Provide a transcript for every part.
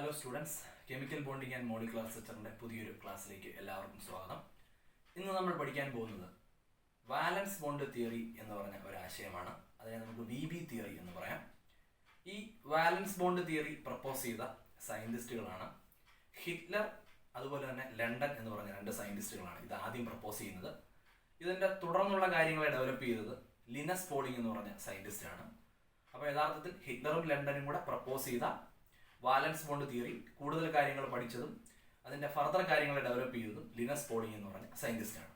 Hello students, chemical bonding and molecular സ്ട്രക്ചറിൻ്റെ പുതിയൊരു ക്ലാസ്സിലേക്ക് എല്ലാവർക്കും സ്വാഗതം. ഇന്ന് നമ്മൾ പഠിക്കാൻ പോകുന്നത് വാലൻസ് ബോണ്ട് തിയറി എന്ന് പറഞ്ഞ ഒരു ആശയമാണ്. അതിനെ നമുക്ക് VB തിയറി എന്ന് പറയാം. ഈ വാലൻസ് ബോണ്ട് തിയറി പ്രപ്പോസ് ചെയ്ത സയൻറ്റിസ്റ്റുകളാണ് ഹിറ്റ്ലർ, അതുപോലെ തന്നെ ലണ്ടൻ എന്ന് പറഞ്ഞ രണ്ട് സയൻറ്റിസ്റ്റുകളാണ് ഇത് ആദ്യം പ്രപ്പോസ് ചെയ്യുന്നത്. ഇതിൻ്റെ തുടർന്നുള്ള കാര്യങ്ങളെ ഡെവലപ്പ് ചെയ്തത് ലിനസ് പോളിംഗ് എന്ന് പറഞ്ഞ സയൻറ്റിസ്റ്റാണ്. അപ്പോൾ യഥാർത്ഥത്തിൽ ഹിറ്റ്ലറും ലണ്ടനും കൂടെ പ്രപ്പോസ് ചെയ്ത വാലൻസ് ബോണ്ട് തിയറി കൂടുതൽ കാര്യങ്ങൾ പഠിച്ചതും അതിൻ്റെ ഫർദർ കാര്യങ്ങളെ ഡെവലപ്പ് ചെയ്തതും ലിനസ് പോളിംഗ് എന്ന് പറഞ്ഞ സയൻറ്റിസ്റ്റാണ്.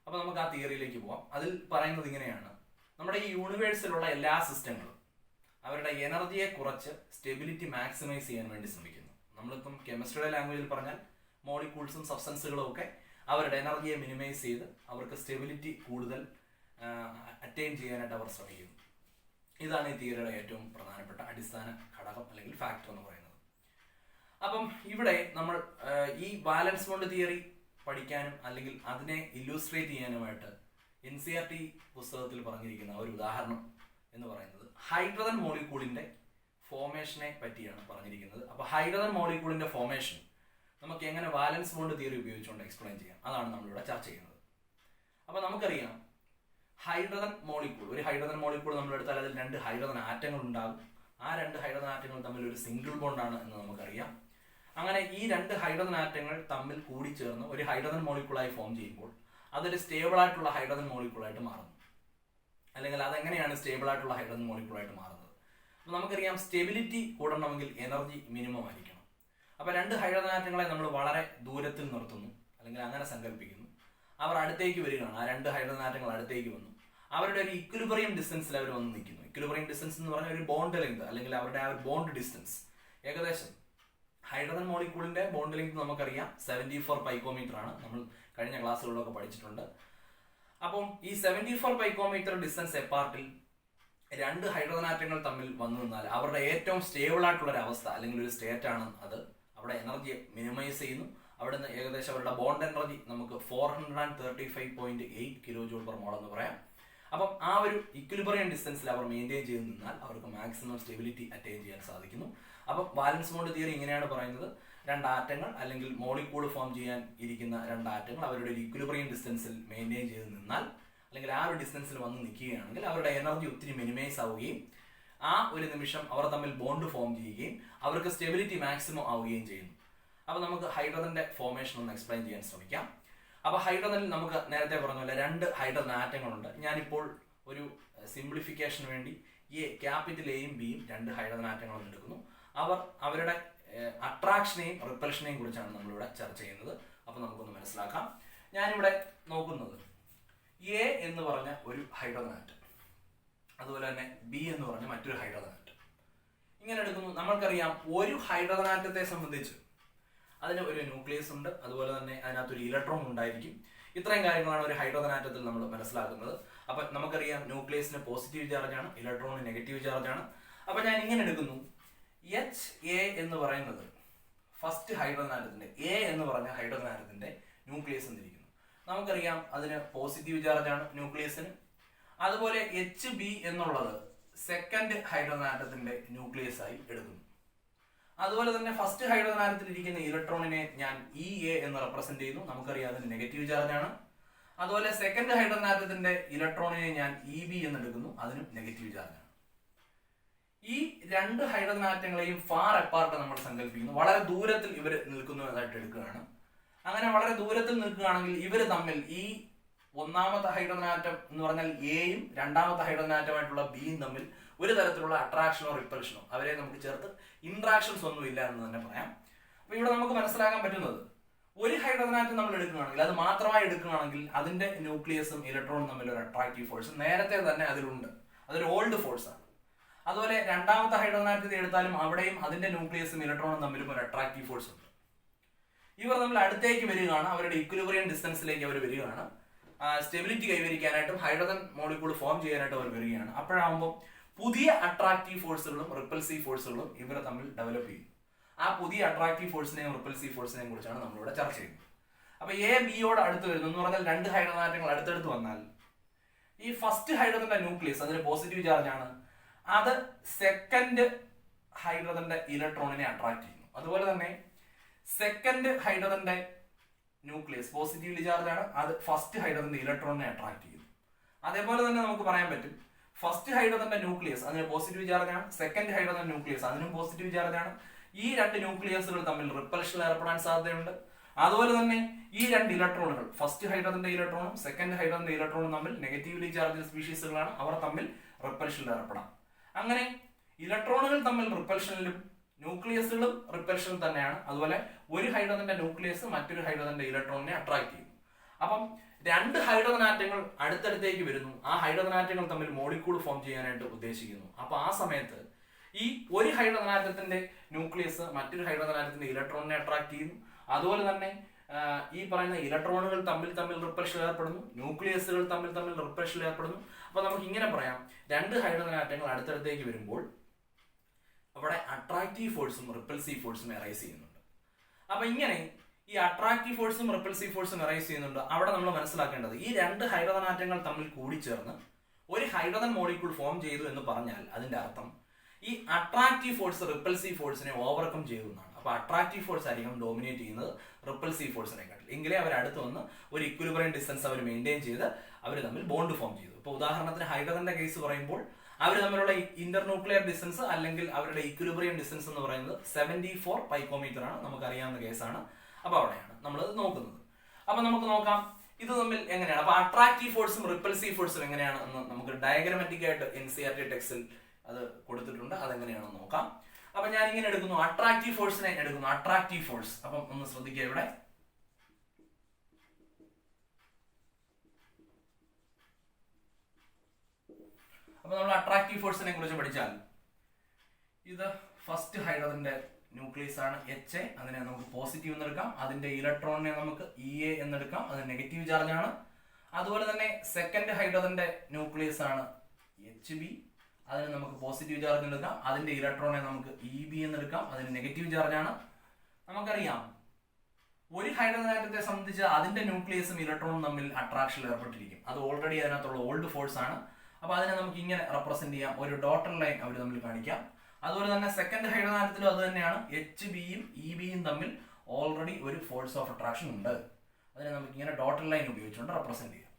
അപ്പോൾ നമുക്ക് ആ തിയറിയിലേക്ക് പോവാം. അതിൽ പറയുന്നത് ഇങ്ങനെയാണ്: നമ്മുടെ ഈ യൂണിവേഴ്സിലുള്ള എല്ലാ സിസ്റ്റങ്ങളും അവരുടെ എനർജിയെ കുറച്ച് സ്റ്റെബിലിറ്റി മാക്സിമൈസ് ചെയ്യാൻ വേണ്ടി ശ്രമിക്കുന്നു. നമ്മളിപ്പം കെമിസ്ട്രിയുടെ ലാംഗ്വേജിൽ പറഞ്ഞാൽ മോളിക്യൂൾസും സബ്സ്റ്റൻസുകളും ഒക്കെ അവരുടെ എനർജിയെ മിനിമൈസ് ചെയ്ത് അവർക്ക് സ്റ്റെബിലിറ്റി കൂടുതൽ അറ്റൈൻ ചെയ്യാനായിട്ട് അവർ ശ്രമിക്കുന്നു. ഇതാണ് ഈ തിയറിയുടെ ഏറ്റവും പ്രധാനപ്പെട്ട അടിസ്ഥാന ഘടകം അല്ലെങ്കിൽ ഫാക്ടർ എന്ന് പറയുന്നത്. അപ്പം ഇവിടെ നമ്മൾ ഈ വാലൻസ് ബോണ്ട് തിയറി പഠിക്കാനും അല്ലെങ്കിൽ അതിനെ ഇല്ലുസ്ട്രേറ്റ് ചെയ്യാനുമായിട്ട് NCERT പുസ്തകത്തിൽ പറഞ്ഞിരിക്കുന്ന ഒരു ഉദാഹരണം എന്ന് പറയുന്നത് ഹൈഡ്രജൻ മോളിക്യൂളിന്റെ ഫോർമേഷനെ പറ്റിയാണ് പറഞ്ഞിരിക്കുന്നത്. അപ്പോൾ ഹൈഡ്രജൻ മോളിക്യൂളിന്റെ ഫോർമേഷൻ നമുക്ക് എങ്ങനെ വാലൻസ് ബോണ്ട് തിയറി ഉപയോഗിച്ചുകൊണ്ട് എക്സ്പ്ലെയിൻ ചെയ്യാം, അതാണ് നമ്മളിവിടെ ചർച്ച ചെയ്യുന്നത്. അപ്പോൾ നമുക്കറിയാം, ഹൈഡ്രജൻ മോളിക്യൂൾ, ഒരു ഹൈഡ്രജൻ മോളിക്യൂൾ നമ്മൾ എടുത്താൽ അതിൽ രണ്ട് ഹൈഡ്രജൻ ആറ്റങ്ങൾ ഉണ്ടാകും. ആ രണ്ട് ഹൈഡ്രജൻ ആറ്റങ്ങൾ തമ്മിൽ ഒരു സിംഗിൾ ബോണ്ടാണ് എന്ന് നമുക്കറിയാം. അങ്ങനെ ഈ രണ്ട് ഹൈഡ്രജൻ ആറ്റങ്ങൾ തമ്മിൽ കൂടിച്ചേർന്ന് ഒരു ഹൈഡ്രജൻ മോളിക്യൂളായി ഫോം ചെയ്യുമ്പോൾ അതൊരു സ്റ്റേബിൾ ആയിട്ടുള്ള ഹൈഡ്രജൻ മോളിക്യൂളായിട്ട് മാറുന്നു. അല്ലെങ്കിൽ അതെങ്ങനെയാണ് സ്റ്റേബിൾ ആയിട്ടുള്ള ഹൈഡ്രജൻ മോളിക്യൂളായിട്ട് മാറുന്നത്? അപ്പോൾ നമുക്കറിയാം, സ്റ്റെബിലിറ്റി കൂടണമെങ്കിൽ എനർജി മിനിമം ആയിരിക്കണം. അപ്പോൾ രണ്ട് ഹൈഡ്രജൻ ആറ്റങ്ങളെ നമ്മൾ വളരെ ദൂരത്തിൽ നിർത്തുന്നു, അല്ലെങ്കിൽ അങ്ങനെ സങ്കല്പിക്കുന്നു. അവർ അടുത്തേക്ക് വരികയാണ്, ആ രണ്ട് ഹൈഡ്രജൻ ആറ്റങ്ങൾ അടുത്തേക്ക് വന്നു. അവരുടെ ഒരു ഇക്വിലിബ്രിയം ഡിസ്റ്റൻസിൽ അവർ വന്ന് നിൽക്കുന്നു. ഇക്വിലിബ്രിയം ഡിസ്റ്റൻസ് എന്ന് പറഞ്ഞാൽ ഒരു ബോണ്ട് ലെങ്ത്, അല്ലെങ്കിൽ അവരുടെ ആ ഒരു ബോണ്ട് ഡിസ്റ്റൻസ് ഏകദേശം ഹൈഡ്രജൻ മോളിക്യൂളിന്റെ ബോണ്ട് ലെങ്ത് നമുക്കറിയാം 74 പൈക്കോമീറ്റർ ആണ്. നമ്മൾ കഴിഞ്ഞ ക്ലാസ്സുകളിലൊക്കെ പഠിച്ചിട്ടുണ്ട്. അപ്പം ഈ 74 പൈക്കോമീറ്റർ ഡിസ്റ്റൻസ് എപ്പാർട്ടിൽ രണ്ട് ഹൈഡ്രജൻ ആറ്റങ്ങൾ തമ്മിൽ വന്നു നിന്നാൽ അവരുടെ ഏറ്റവും സ്റ്റേബിൾ ആയിട്ടുള്ള ഒരു അവസ്ഥ അല്ലെങ്കിൽ ഒരു സ്റ്റേറ്റ് ആണ് അത്. അവിടെ എനർജിയെ മിനിമൈസ് ചെയ്യുന്നു. അവിടെ നിന്ന് ഏകദേശം അവരുടെ ബോണ്ട് എനർജി നമുക്ക് 435.8 കിലോ ജൂൾ പെർ മോൾ എന്ന് പറയാം. അപ്പം ആ ഒരു ഇക്വിലിബ്രിയം ഡിസ്റ്റൻസിൽ അവർ മെയിൻറ്റെയിൻ ചെയ്ത് നിന്നാൽ അവർക്ക് മാക്സിമം സ്റ്റെബിലിറ്റി അറ്റൈൻ ചെയ്യാൻ സാധിക്കുന്നു. അപ്പം വാലൻസ് ബോണ്ട് തിയറി ഇങ്ങനെയാണ് പറയുന്നത്: രണ്ട് ആറ്റങ്ങൾ അല്ലെങ്കിൽ മോളിക്യൂൾ ഫോം ചെയ്യാൻ ഇരിക്കുന്ന രണ്ട് ആറ്റങ്ങൾ അവരുടെ ഒരു ഇക്വിലിബ്രിയം ഡിസ്റ്റൻസിൽ മെയിൻറ്റെയിൻ ചെയ്ത് നിന്നാൽ, അല്ലെങ്കിൽ ആ ഒരു ഡിസ്റ്റൻസിൽ വന്ന് നിൽക്കുകയാണെങ്കിൽ അവരുടെ എനർജി ഒത്തിരി മിനിമൈസ് ആവുകയും ആ ഒരു നിമിഷം അവർ തമ്മിൽ ബോണ്ട് ഫോം ചെയ്യുകയും അവർക്ക് സ്റ്റെബിലിറ്റി മാക്സിമം ആവുകയും ചെയ്യുന്നു. അപ്പോൾ നമുക്ക് ഹൈഡ്രജന്റെ ഫോർമേഷൻ ഒന്ന് എക്സ്പ്ലെയിൻ ചെയ്യാൻ ശ്രമിക്കാം. അപ്പോൾ ഹൈഡ്രജനിൽ നമുക്ക് നേരത്തെ പറഞ്ഞ പോലെ രണ്ട് ഹൈഡ്രജൻ ആറ്റങ്ങളുണ്ട്. ഞാനിപ്പോൾ ഒരു സിംപ്ലിഫിക്കേഷന് വേണ്ടി ക്യാപിറ്റൽ എയും ബിയും രണ്ട് ഹൈഡ്രജൻ ആറ്റങ്ങളും എടുക്കുന്നു. അവരുടെ അട്രാക്ഷനെയും റിപ്പൽഷനെയും കുറിച്ചാണ് നമ്മളിവിടെ ചർച്ച ചെയ്യുന്നത്. അപ്പോൾ നമുക്കൊന്ന് മനസ്സിലാക്കാം. ഞാനിവിടെ നോക്കുന്നത് എ എന്ന് പറഞ്ഞ ഒരു ഹൈഡ്രജൻ ആറ്റം, അതുപോലെ തന്നെ ബി എന്ന് പറഞ്ഞ മറ്റൊരു ഹൈഡ്രജൻ ആറ്റം ഇങ്ങനെ എടുക്കുന്നു. നമ്മൾക്കറിയാം, ഒരു ഹൈഡ്രജൻ ആറ്റത്തെ സംബന്ധിച്ച് അതിന് ഒരു ന്യൂക്ലിയസ് ഉണ്ട്, അതുപോലെ തന്നെ അതിനകത്തൊരു ഇലക്ട്രോൺ ഉണ്ടായിരിക്കും. ഇത്രയും കാര്യങ്ങളാണ് ഒരു ഹൈഡ്രജൻ ആറ്റത്തിൽ നമ്മൾ മനസ്സിലാക്കുന്നത്. അപ്പം നമുക്കറിയാം, ന്യൂക്ലിയസിന് പോസിറ്റീവ് ചാർജാണ്, ഇലക്ട്രോണിന് നെഗറ്റീവ് ചാർജാണ്. അപ്പം ഞാൻ ഇങ്ങനെ എടുക്കുന്നു, HA എന്ന് പറയുന്നത് ഫസ്റ്റ് ഹൈഡ്രജൻ ആറ്റത്തിന്റെ, എ എന്ന് പറഞ്ഞ ഹൈഡ്രജൻ ആറ്റത്തിന്റെ ന്യൂക്ലിയസ് എന്നിരിക്കുന്നു. നമുക്കറിയാം, അതിന് പോസിറ്റീവ് ചാർജാണ് ന്യൂക്ലിയസിന്. അതുപോലെ HB എന്നുള്ളത് സെക്കൻഡ് ഹൈഡ്രജൻ ആറ്റത്തിന്റെ ന്യൂക്ലിയസ് ആയി എടുക്കുന്നു. അതുപോലെ തന്നെ ഫസ്റ്റ് ഹൈഡ്രജൻ ആറ്റത്തിൽ ഇരിക്കുന്ന ഇലക്ട്രോണിനെ ഞാൻ EA എന്ന് റെപ്രസെന്റ് ചെയ്യുന്നു. നമുക്കറിയാം, അതിന് നെഗറ്റീവ് ചാർജാണ്. അതുപോലെ സെക്കൻഡ് ഹൈഡ്രജൻ ആറ്റത്തിന്റെ ഇലക്ട്രോണിനെ ഞാൻ EB എന്ന് എടുക്കുന്നു, അതിനും നെഗറ്റീവ് ചാർജാണ്. ഈ രണ്ട് ഹൈഡ്രജൻ ആറ്റങ്ങളെയും ഫാർ അപ്പാർട്ട് നമ്മൾ സങ്കല്പിക്കുന്നു. വളരെ ദൂരത്തിൽ ഇവർ നിൽക്കുന്നതായിട്ട് എടുക്കുകയാണ്. അങ്ങനെ വളരെ ദൂരത്തിൽ നിൽക്കുകയാണെങ്കിൽ ഇവർ തമ്മിൽ, ഈ ഒന്നാമത്തെ ഹൈഡ്രജൻ ആറ്റം എന്ന് പറഞ്ഞാൽ എയും രണ്ടാമത്തെ ഹൈഡ്രജൻ ആറ്റമായിട്ടുള്ള ബിയും തമ്മിൽ ഒരു തരത്തിലുള്ള അട്രാക്ഷനോ റിപ്പൽഷനോ, അവരെ നമുക്ക് ചേർത്ത് ഇൻട്രാക്ഷൻസ് ഒന്നും ഇല്ല എന്ന് തന്നെ പറയാം. അപ്പൊ ഇവിടെ നമുക്ക് മനസ്സിലാക്കാൻ പറ്റുന്നത്, ഒരു ഹൈഡ്രജൻ ആറ്റം നമ്മൾ എടുക്കുകയാണെങ്കിൽ, അത് മാത്രമായി എടുക്കുകയാണെങ്കിൽ അതിന്റെ ന്യൂക്ലിയസും ഇലക്ട്രോണും തമ്മിൽ ഒരു അട്രാക്റ്റീവ് ഫോഴ്സ് നേരത്തെ തന്നെ അതിലുണ്ട്. അതൊരു ഓൾഡ് ഫോഴ്സ് ആണ്. അതുപോലെ രണ്ടാമത്തെ ഹൈഡ്രജൻ ആറ്റത്തെ എടുത്താലും അവിടെയും അതിന്റെ ന്യൂക്ലിയസും ഇലക്ട്രോണും തമ്മിലും ഒരു അട്രാക്റ്റീവ് ഫോഴ്സ് ഉണ്ട്. ഇവർ തമ്മിൽ അടുത്തേക്ക് വരികയാണ്, അവരുടെ ഇക്വിലിബ്രിയം ഡിസ്റ്റൻസിലേക്ക് അവർ വരികയാണ്. സ്റ്റെബിലിറ്റി കൈവരിക്കാനായിട്ടും ഹൈഡ്രജൻ മോളിക്യൂൾ ഫോം ചെയ്യാനായിട്ടും അവർ വരികയാണ്. അപ്പോഴാകുമ്പോൾ പുതിയ അട്രാക്റ്റീവ് ഫോഴ്സുകളും റിപ്പൽസീവ് ഫോഴ്സുകളും ഇവർ തമ്മിൽ ഡെവലപ്പ് ചെയ്യും. ആ പുതിയ അട്രാക്റ്റീവ് ഫോഴ്സിനെയും റിപ്പൽസീവ് ഫോഴ്സിനെയും കുറിച്ചാണ് നമ്മളിവിടെ ചർച്ച ചെയ്യുന്നത്. അപ്പൊ എ ബിയോട് അടുത്ത് വരുന്നു എന്ന് പറഞ്ഞാൽ രണ്ട് ഹൈഡ്രജൻ ആറ്റങ്ങൾ അടുത്തടുത്ത് വന്നാൽ ഈ ഫസ്റ്റ് ഹൈഡ്രജന്റെ ന്യൂക്ലിയസ്, അതിന് പോസിറ്റീവ് ചാർജ് ആണ്, അത് സെക്കൻഡ് ഹൈഡ്രജന്റെ ഇലക്ട്രോണിനെ അട്രാക്ട് ചെയ്യുന്നു. അതുപോലെ തന്നെ സെക്കൻഡ് ഹൈഡ്രജന്റെ ന്യൂക്ലിയസ് പോസിറ്റീവ്ലി ചാർജ് ആണ്, അത് ഫസ്റ്റ് ഹൈഡ്രജന്റെ ഇലക്ട്രോണിനെ അട്രാക്ട് ചെയ്യുന്നു. അതേപോലെ തന്നെ നമുക്ക് പറയാൻ പറ്റും ഫസ്റ്റ് ഹൈഡ്രജന്റെ ന്യൂക്ലിയസ് അതിന് പോസിറ്റീവ് ചാർജ് ആണ്, സെക്കൻഡ് ഹൈഡ്രജൻ ന്യൂക്ലിയസ് അതിനും പോസിറ്റീവ് ചാർജ് ആണ്. ഈ രണ്ട് ന്യൂക്ലിയസുകൾ തമ്മിൽ റിപ്പൽഷനിൽ ഏർപ്പെടാൻ സാധ്യതയുണ്ട്. അതുപോലെ തന്നെ ഈ രണ്ട് ഇലക്ട്രോണുകൾ ഫസ്റ്റ് ഹൈഡ്രജന്റെ ഇലക്ട്രോണും സെക്കൻഡ് ഹൈഡ്രജന്റെ ഇലക്ട്രോണും തമ്മിൽ നെഗറ്റീവ്ലി ചാർജ് സ്പീഷീസുകളാണ്, അവർ തമ്മിൽ റിപ്പൽഷനിൽ ഏർപ്പെടാം. അങ്ങനെ ഇലക്ട്രോണുകൾ തമ്മിൽ റിപ്പൽഷനിലും ന്യൂക്ലിയസുകളും റിപ്പൽഷനിൽ തന്നെയാണ്. അതുപോലെ ഒരു ഹൈഡ്രജന്റെ ന്യൂക്ലിയസ് മറ്റൊരു ഹൈഡ്രജന്റെ ഇലക്ട്രോണിനെ അട്രാക്ട് ചെയ്യുന്നു. അപ്പം രണ്ട് ഹൈഡ്രജൻ ആറ്റങ്ങൾ അടുത്തടുത്തേക്ക് വരുന്നു, ആ ഹൈഡ്രജൻ ആറ്റങ്ങൾ തമ്മിൽ മോളിക്യൂൾ ഫോം ചെയ്യാനായിട്ട് ഉദ്ദേശിക്കുന്നു. അപ്പൊ ആ സമയത്ത് ഈ ഒരു ഹൈഡ്രജൻ ആറ്റത്തിന്റെ ന്യൂക്ലിയസ് മറ്റൊരു ഹൈഡ്രജൻ ആറ്റത്തിന്റെ ഇലക്ട്രോണിനെ അട്രാക്ട് ചെയ്യുന്നു. അതുപോലെ തന്നെ ഈ പറയുന്ന ഇലക്ട്രോണുകൾ തമ്മിൽ റിപ്പൽഷൻ ഏർപ്പെടുന്നു, ന്യൂക്ലിയസുകൾ തമ്മിൽ റിപ്പൽഷൻ ഏർപ്പെടുന്നു. അപ്പൊ നമുക്ക് ഇങ്ങനെ പറയാം, രണ്ട് ഹൈഡ്രജൻ ആറ്റങ്ങൾ അടുത്തടുത്തേക്ക് വരുമ്പോൾ അവിടെ അട്രാക്റ്റീവ് ഫോഴ്സും റിപ്പൽസീവ് ഫോഴ്സും എറൈസ് ചെയ്യുന്നുണ്ട്. അപ്പൊ ഇങ്ങനെ ഈ അട്രാക്റ്റീവ് ഫോഴ്സും റിപ്പൽസീവ് ഫോഴ്സും എറൈസ് ചെയ്യുന്നുണ്ട്. അവിടെ നമ്മൾ മനസ്സിലാക്കേണ്ടത് ഈ രണ്ട് ഹൈഡ്രജൻ ആറ്റങ്ങൾ തമ്മിൽ കൂടിച്ചേർന്ന് ഒരു ഹൈഡ്രജൻ മോളിക്യൂൾ ഫോം ചെയ്തു എന്ന് പറഞ്ഞാൽ അതിന്റെ അർത്ഥം ഈ അട്രാക്റ്റീവ് ഫോഴ്സ് റിപ്പൽസീവ് ഫോഴ്സിനെ ഓവർകം ചെയ്തു എന്നാണ്. അപ്പൊ അട്രാക്റ്റീവ് ഫോഴ്സ് ആയിരിക്കും ഡോമിനേറ്റ് ചെയ്യുന്നത് റിപ്പൽസീവ് ഫോഴ്സിനെക്കാട്ടിൽ. എങ്കിലേ അവർ അടുത്ത് വന്ന് ഒരു ഇക്വിലിബ്രിയം ഡിസ്റ്റൻസ് അവർ മെയിൻറ്റെയിൻ ചെയ്ത് അവർ തമ്മിൽ ബോണ്ട് ഫോം ചെയ്തു. ഇപ്പൊ ഉദാഹരണത്തിന് ഹൈഡ്രജന്റെ കേസ് പറയുമ്പോൾ അവർ തമ്മിലുള്ള ഇന്റർന്യൂക്ലിയർ ഡിസ്റ്റൻസ് അല്ലെങ്കിൽ അവരുടെ ഇക്വിലിബ്രിയം ഡിസ്റ്റൻസ് എന്ന് പറയുന്നത് 74 പൈക്കോമീറ്റർ ആണ്, നമുക്കറിയാവുന്ന കേസാണ്. അപ്പൊ അവിടെയാണ് നമ്മൾ നോക്കുന്നത്. അപ്പൊ നമുക്ക് നോക്കാം ഇത് തമ്മിൽ എങ്ങനെയാണ്. അപ്പൊ അട്രാക്റ്റീവ് ഫോഴ്സും റിപ്പൽസീവ് ഫോഴ്സും എങ്ങനെയാണ് എന്ന് നമുക്ക് ഡയഗ്രമാറ്റിക് ആയിട്ട് NCERT ടെക്സ്റ്റിൽ അത് കൊടുത്തിട്ടുണ്ട്, അതെങ്ങനെയാണെന്ന് നോക്കാം. അപ്പൊ ഞാൻ ഇങ്ങനെ എടുക്കുന്നു, അട്രാക്റ്റീവ് ഫോഴ്സിനെ എടുക്കുന്നു, അട്രാക്റ്റീവ് ഫോഴ്സ്. അപ്പം ഒന്ന് ശ്രദ്ധിക്കുക ഇവിടെ. അപ്പൊ നമ്മൾ അട്രാക്റ്റീവ് ഫോഴ്സിനെ കുറിച്ച് പഠിച്ചാൽ ഇത് ഫസ്റ്റ് ഹൈഡ്രജന്റെ ന്യൂക്ലിയസ് ആണ് HA, അതിനെ നമുക്ക് പോസിറ്റീവ് എന്നെടുക്കാം. അതിന്റെ ഇലക്ട്രോണിനെ നമുക്ക് EA എന്നെടുക്കാം, അത് നെഗറ്റീവ് ചാർജ് ആണ്. അതുപോലെ തന്നെ സെക്കൻഡ് ഹൈഡ്രജന്റെ ന്യൂക്ലിയസ് ആണ് HB, അതിന് നമുക്ക് പോസിറ്റീവ് ചാർജ് എടുക്കാം. അതിന്റെ ഇലക്ട്രോണിനെ നമുക്ക് EB എന്നെടുക്കാം, അതിന് നെഗറ്റീവ് ചാർജ് ആണ്. നമുക്കറിയാം ഒരു ഹൈഡ്രജൻ ആറ്റത്തെ സംബന്ധിച്ച് അതിന്റെ ന്യൂക്ലിയസും ഇലക്ട്രോണും തമ്മിൽ അട്രാക്ഷനിൽ ഏർപ്പെട്ടിരിക്കും. അത് ഓൾറെഡി അതിനകത്തുള്ള ഓൾഡ് ഫോഴ്സ് ആണ്. അപ്പൊ അതിനെ നമുക്ക് ഇങ്ങനെ റെപ്രസെന്റ് ചെയ്യാം, ഒരു ഡോട്ടർ ലൈൻ അവർ തമ്മിൽ കാണിക്കാം. അതുപോലെ തന്നെ സെക്കൻഡ് ഹൈഡ്രജൻ ആറ്റത്തിലും അത് തന്നെയാണ്, HBയും EBയും തമ്മിൽ ഓൾറെഡി ഒരു ഫോഴ്സ് ഓഫ് അട്രാക്ഷൻ ഉണ്ട്. അതിനെ നമുക്ക് ഇങ്ങനെ ഡോട്ടർ ലൈൻ ഉപയോഗിച്ചുകൊണ്ട് റെപ്രസെന്റ് ചെയ്യാം.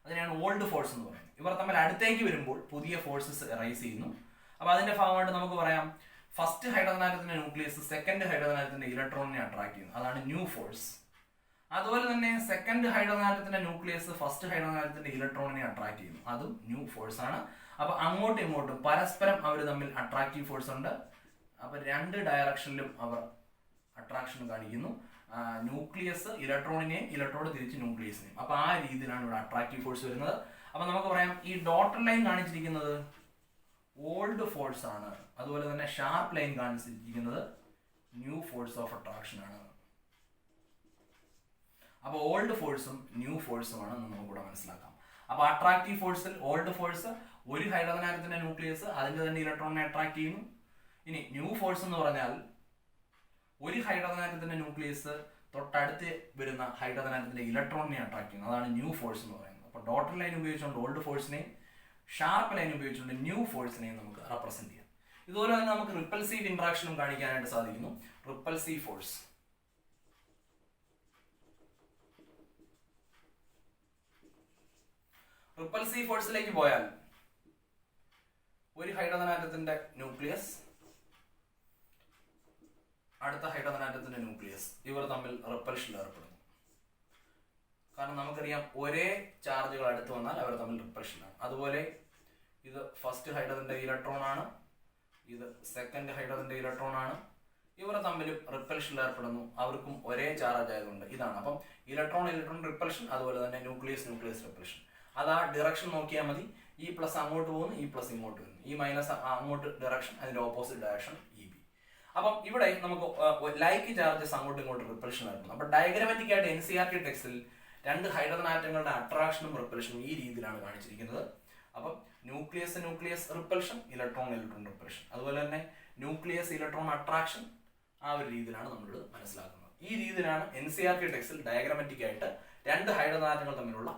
അതിനെയാണ് ഓൾഡ് ഫോഴ്സ് എന്ന് പറയുന്നത്. ഇവർ തമ്മിൽ അടുത്തേക്ക് വരുമ്പോൾ പുതിയ ഫോഴ്സസ് റൈസ് ചെയ്യുന്നു. അപ്പൊ അതിന്റെ ഭാഗമായിട്ട് നമുക്ക് പറയാം ഫസ്റ്റ് ഹൈഡ്രജൻ ആറ്റത്തിന്റെ ന്യൂക്ലിയസ് സെക്കൻഡ് ഹൈഡ്രജൻ ആറ്റത്തിന്റെ ഇലക്ട്രോണിനെ അട്രാക്ട് ചെയ്യുന്നു, അതാണ് ന്യൂ ഫോഴ്സ്. അതുപോലെ തന്നെ സെക്കൻഡ് ഹൈഡ്രജൻ ആറ്റത്തിന്റെ ന്യൂക്ലിയസ് ഫസ്റ്റ് ഹൈഡ്രജൻ ആറ്റത്തിന്റെ ഇലക്ട്രോണിനെ അട്രാക്ട് ചെയ്യുന്നു, അതും ന്യൂ ഫോഴ്സ് ആണ്. അപ്പൊ അങ്ങോട്ടും ഇങ്ങോട്ടും പരസ്പരം അവർ തമ്മിൽ അട്രാക്റ്റീവ് ഫോഴ്സ് ഉണ്ട്. അപ്പൊ രണ്ട് ഡയറക്ഷനിലും അവർ അട്രാക്ഷൻ കാണിക്കുന്നു, ന്യൂക്ലിയസ് ഇലക്ട്രോണിനെയും ഇലക്ട്രോൺ തിരിച്ച് ന്യൂക്ലിയസിനെയും. അപ്പൊ ആ രീതിയിലാണ് ഇവിടെ അട്രാക്റ്റീവ് ഫോഴ്സ് വരുന്നത്. അപ്പൊ നമുക്ക് പറയാം ഈ ഡോട്ടർ ലൈൻ കാണിച്ചിരിക്കുന്നത് ഓൾഡ് ഫോഴ്സ് ആണ്, അതുപോലെ തന്നെ ഷാർപ്പ് ലൈൻ കാണിച്ചിരിക്കുന്നത് ന്യൂ ഫോഴ്സ് ഓഫ് അട്രാക്ഷൻ ആണ്. അപ്പൊ ഓൾഡ് ഫോഴ്സും ന്യൂ ഫോഴ്സും ആണ് നമുക്കിവിടെ മനസ്സിലാക്കാം. അപ്പൊ അട്രാക്റ്റീവ് ഫോഴ്സിൽ ഓൾഡ് ഫോഴ്സ് ഒരു ഹൈഡ്രജൻ ആറ്റത്തിന്റെ ന്യൂക്ലിയസ് അതിന്റെ തന്നെ ഇലക്ട്രോണിനെ അട്രാക്ട് ചെയ്യുന്നു. ഇനി ന്യൂ ഫോഴ്സ് എന്ന് പറഞ്ഞാൽ ഒരു ഹൈഡ്രജൻ ആറ്റത്തിന്റെ ന്യൂക്ലിയസ് തൊട്ടടുത്ത് വരുന്ന ഹൈഡ്രജൻ ആറ്റത്തിന്റെ ഇലക്ട്രോണിനെ അട്രാക്ട് ചെയ്യുന്നു, അതാണ് ന്യൂ ഫോഴ്സ് എന്ന് പറയുന്നത്. അപ്പൊ ഡോട്ടർ ലൈൻ ഉപയോഗിച്ചുകൊണ്ട് ഓൾഡ് ഫോഴ്സിനെയും ഷാർപ്പ് ലൈൻ ഉപയോഗിച്ചുകൊണ്ട് ന്യൂ ഫോഴ്സിനെയും നമുക്ക് റെപ്രസെന്റ് ചെയ്യാം. ഇതുപോലെ തന്നെ നമുക്ക് റിപ്പൽസീവ് ഇന്ററാക്ഷനും കാണിക്കാനായിട്ട് സാധിക്കുന്നു. റിപ്പൽസീവ് ഫോഴ്സ്, റിപ്പൽസീവ് ഫോഴ്സിലേക്ക് പോയാൽ ഒരു ഹൈഡ്രജൻ ആറ്റത്തിന്റെ ന്യൂക്ലിയസ് അടുത്ത ഹൈഡ്രജൻ ആറ്റത്തിന്റെ ന്യൂക്ലിയസ് ഇവർ തമ്മിൽ റിപ്പൽഷനിൽ ഏർപ്പെടുന്നു. കാരണം നമുക്കറിയാം ഒരേ ചാർജുകൾ അടുത്ത് വന്നാൽ അവർ തമ്മിൽ റിപ്പൽഷനാണ്. അതുപോലെ ഇത് ഫസ്റ്റ് ഹൈഡ്രജന്റെ ഇലക്ട്രോൺ ആണ്, ഇത് സെക്കൻഡ് ഹൈഡ്രജന്റെ ഇലക്ട്രോൺ ആണ്. ഇവർ തമ്മിലും റിപ്പൽഷനിൽ ഏർപ്പെടുന്നു, അവർക്കും ഒരേ ചാർജ് ആയതുകൊണ്ട് ഇതാണ്. അപ്പം ഇലക്ട്രോൺ ഇലക്ട്രോൺ റിപ്പൽഷൻ, അതുപോലെ തന്നെ ന്യൂക്ലിയസ് ന്യൂക്ലിയസ് റിപ്പൽഷൻ. അത് ആ ഡിറക്ഷൻ നോക്കിയാൽ മതി. ഈ പ്ലസ് അങ്ങോട്ട് പോകുന്നു, ഈ പ്ലസ് ഇങ്ങോട്ട് വരുന്നു, ഈ മൈനസ് അങ്ങോട്ട് ഡയറക്ഷൻ, അതിന്റെ ഓപ്പോസിറ്റ് ഡയറക്ഷൻ EB. അപ്പം ഇവിടെ നമുക്ക് ലൈക്ക് ചാർജസ് അങ്ങോട്ടും ഇങ്ങോട്ടും റിപ്പൽഷൻ നടക്കുന്നു. അപ്പൊ ഡയഗ്രമാറ്റിക് ആയിട്ട് NCERT ടെക്സ്റ്റിൽ രണ്ട് ഹൈഡ്രജൻ ആറ്റങ്ങളുടെ അട്രാക്ഷനും റിപ്പൽഷനും ഈ രീതിയിലാണ് കാണിച്ചിരിക്കുന്നത്. അപ്പം nucleus nucleus repulsion, electron electron repulsion, അതുപോലെ തന്നെ ന്യൂക്ലിയസ് ഇലക്ട്രോൺ അട്രാക്ഷൻ, ആ ഒരു രീതിയിലാണ് നമ്മൾ മനസ്സിലാക്കുന്നത്. ഈ രീതിയിലാണ് NCERT ടെക്സ്റ്റിൽ ഡയഗ്രമാറ്റിക് ആയിട്ട് രണ്ട് ഹൈഡ്രജൻ ആറ്റങ്ങൾ തമ്മിലുള്ള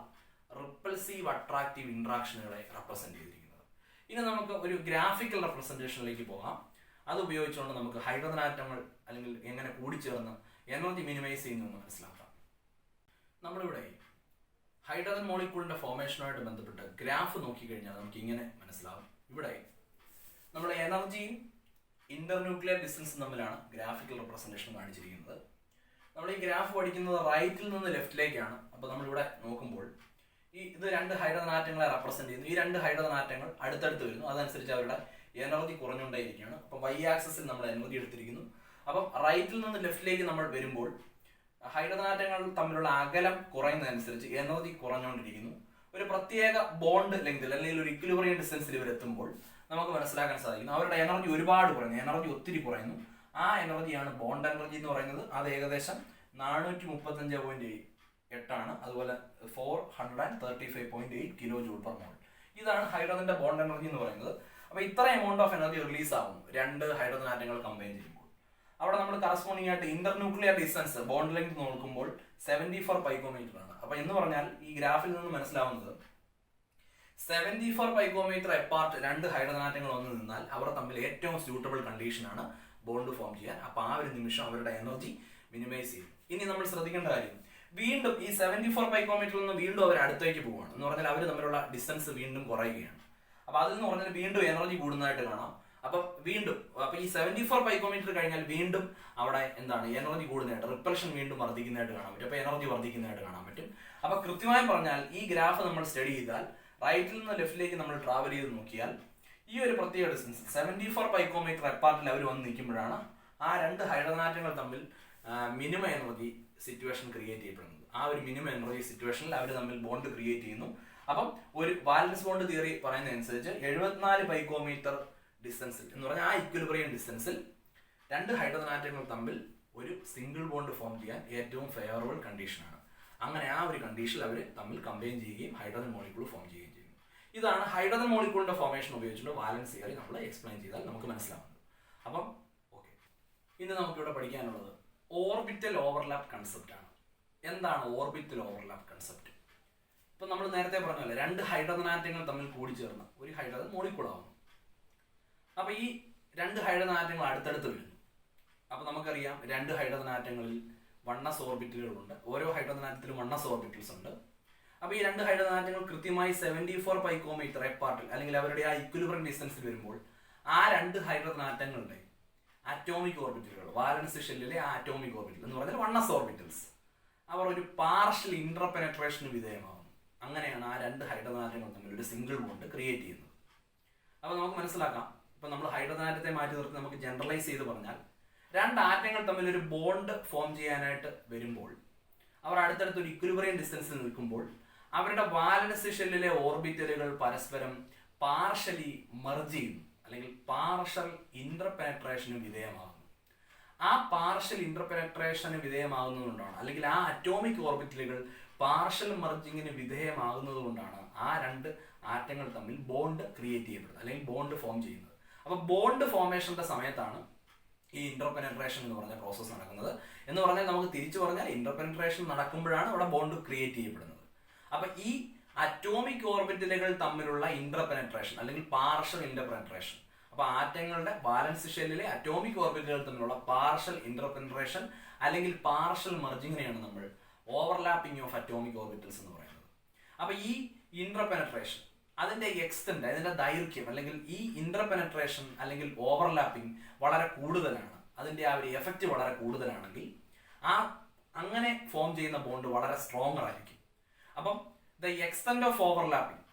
റിപ്പൽസീവ് അട്രാക്റ്റീവ് ഇന്ററാക്ഷനുകളെ റെപ്രസെന്റ് ചെയ്തിരിക്കുന്നത്. ഇനി നമുക്ക് ഒരു ഗ്രാഫിക്കൽ റെപ്രസെന്റേഷനിലേക്ക് പോകാം. അത് ഉപയോഗിച്ചുകൊണ്ട് നമുക്ക് ഹൈഡ്രജൻ ആറ്റങ്ങൾ അല്ലെങ്കിൽ എങ്ങനെ കൂടിച്ചേർന്ന് എനർജി മിനിമൈസ് ചെയ്യുന്നു എന്ന് മനസ്സിലാക്കാം. നമ്മളിവിടെ ഹൈഡ്രജൻ മോളിക്യൂളിന്റെ ഫോർമേഷനുമായിട്ട് ബന്ധപ്പെട്ട് ഗ്രാഫ് നോക്കിക്കഴിഞ്ഞാൽ നമുക്ക് ഇങ്ങനെ മനസ്സിലാവും. ഇവിടെ നമ്മുടെ എനർജിയും ഇന്റർന്യൂക്ലിയർ ഡിസ്റ്റൻസും തമ്മിലാണ് ഗ്രാഫിക്കൽ റെപ്രസെന്റേഷൻ കാണിച്ചിരിക്കുന്നത്. നമ്മൾ ഈ ഗ്രാഫ് പഠിക്കുന്നത് റൈറ്റിൽ നിന്ന് ലെഫ്റ്റിലേക്കാണ്. അപ്പോൾ നമ്മളിവിടെ നോക്കുമ്പോൾ ഇത് രണ്ട് ഹൈഡ്രജൻ ആറ്റങ്ങളെ റെപ്രസെന്റ് ചെയ്യുന്നു. ഈ രണ്ട് ഹൈഡ്രജൻ ആറ്റങ്ങൾ അടുത്തടുത്ത് വരുന്നു. അതനുസരിച്ച് അവരുടെ എനർജി കുറഞ്ഞുകൊണ്ടേയിരിക്കുകയാണ്. അപ്പം വൈ ആക്സിസിൽ നമ്മൾ എനർജി എടുത്തിരിക്കുന്നു. അപ്പം റൈറ്റിൽ നിന്ന് ലെഫ്റ്റിലേക്ക് നമ്മൾ വരുമ്പോൾ ഹൈഡ്രജൻ ആറ്റങ്ങൾ തമ്മിലുള്ള അകലം കുറയുന്നതനുസരിച്ച് എനർജി കുറഞ്ഞുകൊണ്ടിരിക്കുന്നു. ഒരു പ്രത്യേക ബോണ്ട് ലെങ്തിൽ അല്ലെങ്കിൽ ഒരു ഇക്വിലിബ്രിയം ഡിസ്റ്റൻസിൽ ഇവർ എത്തുമ്പോൾ നമുക്ക് മനസ്സിലാക്കാൻ സാധിക്കുന്നു അവരുടെ എനർജി ഒരുപാട് കുറയുന്നു, എനർജി ഒത്തിരി കുറയുന്നു. ആ എനർജിയാണ് ബോണ്ട് എനർജി എന്ന് പറയുന്നത്. അത് ഏകദേശം 435.8 ആണ്. അതുപോലെ 435.8 കിലോ ജൂൾ പെർ മോൾ. ഇതാണ് ഹൈഡ്രജന്റെ ബോണ്ട് എനർജി എന്ന് പറയുന്നത്. അപ്പോൾ ഇത്ര എമൗണ്ട് ഓഫ് എനർജി റിലീസ് ആകുന്നു രണ്ട് ഹൈഡ്രജൻ ആറ്റങ്ങൾ കമ്പൈൻ ചെയ്യുമ്പോൾ. അവിടെ നമ്മൾ കറസ്പോണ്ടിങ് ആയിട്ട് ഇന്റർന്യൂക്ലിയർ ഡിസ്റ്റൻസ് ബോണ്ട് ലെങ്ത് നോക്കുമ്പോൾ 74 പൈക്കോമീറ്റർ ആണ്. അപ്പൊ എന്ന് പറഞ്ഞാൽ ഈ ഗ്രാഫിൽ നിന്ന് മനസ്സിലാവുന്നത് 74 പൈക്കോമീറ്റർ എപ്പാർട്ട് രണ്ട് ഹൈഡ്രജൻ ആറ്റങ്ങൾ വന്നു നിന്നാൽ അവർ തമ്മിൽ ഏറ്റവും സ്യൂട്ടബിൾ കണ്ടീഷനാണ് ബോണ്ട് ഫോം ചെയ്യാൻ. അപ്പൊ ആ ഒരു നിമിഷം അവരുടെ എനർജി മിനിമൈസ് ചെയ്യും. ഇനി നമ്മൾ ശ്രദ്ധിക്കേണ്ട കാര്യം, വീണ്ടും ഈ 74 പൈക്കോമീറ്ററിൽ നിന്ന് വീണ്ടും അവർ അടുത്തേക്ക് പോവുകയാണ്. എന്ന് പറഞ്ഞാൽ അവർ തമ്മിലുള്ള ഡിസ്റ്റൻസ് വീണ്ടും കുറയുകയാണ്. അപ്പൊ അതിൽ നിന്ന് പറഞ്ഞാൽ വീണ്ടും എനർജി കൂടുന്നതായിട്ട് കാണാം. അപ്പൊ ഈ 74 പൈക്കോമീറ്റർ കഴിഞ്ഞാൽ വീണ്ടും അവിടെ എന്താണ് എനർജി കൂടുന്നതായിട്ട്, റിപ്പൽഷൻ വീണ്ടും വർദ്ധിക്കുന്നതായിട്ട് കാണാൻ പറ്റും. അപ്പൊ എനർജി വർദ്ധിക്കുന്നതായിട്ട് കാണാൻ പറ്റും. അപ്പൊ കൃത്യമായി പറഞ്ഞാൽ ഈ ഗ്രാഫ് നമ്മൾ സ്റ്റഡി ചെയ്താൽ റൈറ്റിൽ നിന്ന് ലെഫ്റ്റിലേക്ക് നമ്മൾ ട്രാവൽ ചെയ്ത് നോക്കിയാൽ ഈ ഒരു പ്രത്യേക ഡിസ്റ്റൻസ് 74 പൈക്കോമീറ്റർ എപ്പാർട്ടിൽ അവർ വന്ന് നിൽക്കുമ്പോഴാണ് ആ രണ്ട് ഹൈഡ്രജൻ ആറ്റങ്ങൾ തമ്മിൽ മിനിമം എനർജി സിറ്റുവേഷൻ ക്രിയേറ്റ് ചെയ്യപ്പെടുന്നത്. ആ ഒരു മിനിമം എനർജി സിറ്റുവേഷനിൽ അവർ തമ്മിൽ ബോണ്ട് ക്രിയേറ്റ് ചെയ്യുന്നു. അപ്പം ഒരു വാലൻസ് ബോണ്ട് തിയറി പറയുന്നതനുസരിച്ച് 74 പൈക്കോമീറ്റർ ഡിസ്റ്റൻസിൽ എന്ന് പറഞ്ഞാൽ ആ ഇക്വിലിബ്രിയം ഡിസ്റ്റൻസിൽ രണ്ട് ഹൈഡ്രജൻ ആറ്റങ്ങൾ തമ്മിൽ ഒരു സിംഗിൾ ബോണ്ട് ഫോം ചെയ്യാൻ ഏറ്റവും ഫേവറബിൾ കണ്ടീഷനാണ്. അങ്ങനെ ആ ഒരു കണ്ടീഷനിൽ അവർ തമ്മിൽ കമ്പൈൻ ചെയ്യുകയും ഹൈഡ്രജൻ മോളിക്യൂൾ ഫോം ചെയ്യുകയും ചെയ്യുന്നു. ഇതാണ് ഹൈഡ്രജൻ മോളിക്യൂളിന്റെ ഫോർമേഷൻ ഉപയോഗിച്ചുകൊണ്ട് വാലൻസ് തിയറി നമ്മൾ എക്സ്പ്ലെയിൻ ചെയ്താൽ നമുക്ക് മനസ്സിലാവുന്നത്. അപ്പം ഓക്കെ, ഇന്ന് നമുക്കിവിടെ പഠിക്കാനുള്ളത് ഓർബിറ്റൽ ഓവർലാപ്പ് കൺസെപ്റ്റ് ആണ്. എന്താണ് ഓർബിറ്റൽ ഓവർലാപ്പ് കൺസെപ്റ്റ്? ഇപ്പൊ നമ്മൾ നേരത്തെ പറഞ്ഞല്ലേ രണ്ട് ഹൈഡ്രജൻ ആറ്റങ്ങൾ തമ്മിൽ കൂടിച്ചേർന്ന് ഒരു ഹൈഡ്രജൻ മോളിക്യൂൾ ആവുന്നു. അപ്പൊ ഈ രണ്ട് ഹൈഡ്രജൻ ആറ്റങ്ങൾ അടുത്തടുത്ത് വരുന്നു. അപ്പൊ നമുക്കറിയാം രണ്ട് ഹൈഡ്രജൻ ആറ്റങ്ങളിൽ 1s ഓർബിറ്റലുകളുണ്ട്. ഓരോ ഹൈഡ്രജൻ ആറ്റത്തിലും 1s ഓർബിറ്റൽസ് ഉണ്ട്. അപ്പൊ ഈ രണ്ട് ഹൈഡ്രജൻ ആറ്റങ്ങൾ കൃത്യമായി 74 പൈക്കോമീറ്റർ എപ്പാർട്ടിൽ അല്ലെങ്കിൽ അവരുടെ ആ ഇക്വിലിബ്രിയം ഡിസ്റ്റൻസിൽ വരുമ്പോൾ ആ രണ്ട് ഹൈഡ്രജൻ ആറ്റങ്ങളുടെ അറ്റോമിക് ഓർബിറ്റലുകൾ, വാലൻസ് ഷെല്ലിലെ ആ അറ്റോമിക് ഓർബിറ്റൽ എന്ന് പറഞ്ഞാൽ 1s ഓർബിറ്റൽസ്, അവർ ഒരു പാർഷ്യൽ ഇന്റർപെനട്രേഷന് വിധേയമാകുന്നു. അങ്ങനെയാണ് ആ രണ്ട് ഹൈഡ്രജൻ ആറ്റങ്ങൾ തമ്മിൽ ഒരു സിംഗിൾ ബോണ്ട് ക്രിയേറ്റ് ചെയ്യുന്നത്. അപ്പൊ നമുക്ക് മനസ്സിലാക്കാം, ഇപ്പൊ നമ്മൾ ഹൈഡ്രജൻ ആറ്റത്തെ മാറ്റി നിർത്തി നമുക്ക് ജനറലൈസ് ചെയ്ത് പറഞ്ഞാൽ രണ്ട് ആറ്റങ്ങൾ തമ്മിൽ ഒരു ബോണ്ട് ഫോം ചെയ്യാനായിട്ട് വരുമ്പോൾ അവർ അടുത്തടുത്ത് ഒരു ഇക്വിലിബ്രിയം ഡിസ്റ്റൻസിൽ നിൽക്കുമ്പോൾ അവരുടെ വാലൻസ് ഷെല്ലിലെ ഓർബിറ്റലുകൾ പരസ്പരം പാർഷ്യലി മെർജ് ചെയ്യുന്നു അല്ലെങ്കിൽ പാർഷ്യൽ ഇന്റർപെനട്രേഷന് വിധേയമാകുന്നു. ആ പാർഷ്യൽ ഇന്റർപെനട്രേഷന് വിധേയമാകുന്നതുകൊണ്ടാണ് അല്ലെങ്കിൽ ആ അറ്റോമിക് ഓർബിറ്റലുകൾ പാർഷ്യൽ മെർജിങ്ങിന് വിധേയമാകുന്നത് കൊണ്ടാണ് ആ രണ്ട് ആറ്റങ്ങൾ തമ്മിൽ ബോണ്ട് ക്രിയേറ്റ് ചെയ്യപ്പെടുന്നത് അല്ലെങ്കിൽ ബോണ്ട് ഫോം ചെയ്യുന്നത്. അപ്പൊ ബോണ്ട് ഫോർമേഷന്റെ സമയത്താണ് ഈ ഇന്റർപെനട്രേഷൻ എന്ന് പറഞ്ഞ പ്രോസസ്സ് നടക്കുന്നത്. എന്ന് പറഞ്ഞാൽ നമുക്ക് തിരിച്ചു പറഞ്ഞാൽ ഇന്റർപെനട്രേഷൻ നടക്കുമ്പോഴാണ് അവിടെ ബോണ്ട് ക്രിയേറ്റ് ചെയ്യപ്പെടുന്നത്. അപ്പൊ ഈ അറ്റോമിക് ഓർബിറ്റലുകൾ തമ്മിലുള്ള ഇന്റർപെനട്രേഷൻ അല്ലെങ്കിൽ പാർഷ്യൽ ഇന്റർപെനട്രേഷൻ, അപ്പൊ ആറ്റങ്ങളുടെ ബാലൻസ് ഷെല്ലിലെ അറ്റോമിക് ഓർബിറ്റലുകൾ തമ്മിലുള്ള പാർഷ്യൽ ഇന്റർപെനട്രേഷൻ അല്ലെങ്കിൽ പാർഷ്യൽ മെർജിങ്ങിനെയാണ് നമ്മൾ ഓവർലാപ്പിംഗ് ഓഫ് അറ്റോമിക് ഓർബിറ്റൽസ് എന്ന് പറയുന്നത്. അപ്പൊ ഈ ഇന്റർപെനട്രേഷൻ അതിന്റെ എക്സ്റ്റെന്റ്, അതിന്റെ ദൈർഘ്യം അല്ലെങ്കിൽ ഈ ഇന്റർപെനട്രേഷൻ അല്ലെങ്കിൽ ഓവർലാപ്പിംഗ് വളരെ കൂടുതലാണ്, അതിന്റെ ആ ഒരു എഫക്റ്റ് വളരെ കൂടുതലാണെങ്കിൽ ആ അങ്ങനെ ഫോം ചെയ്യുന്ന ബോണ്ട് വളരെ സ്ട്രോങ്ങർ ആയിരിക്കും. അപ്പം the extent of overlapping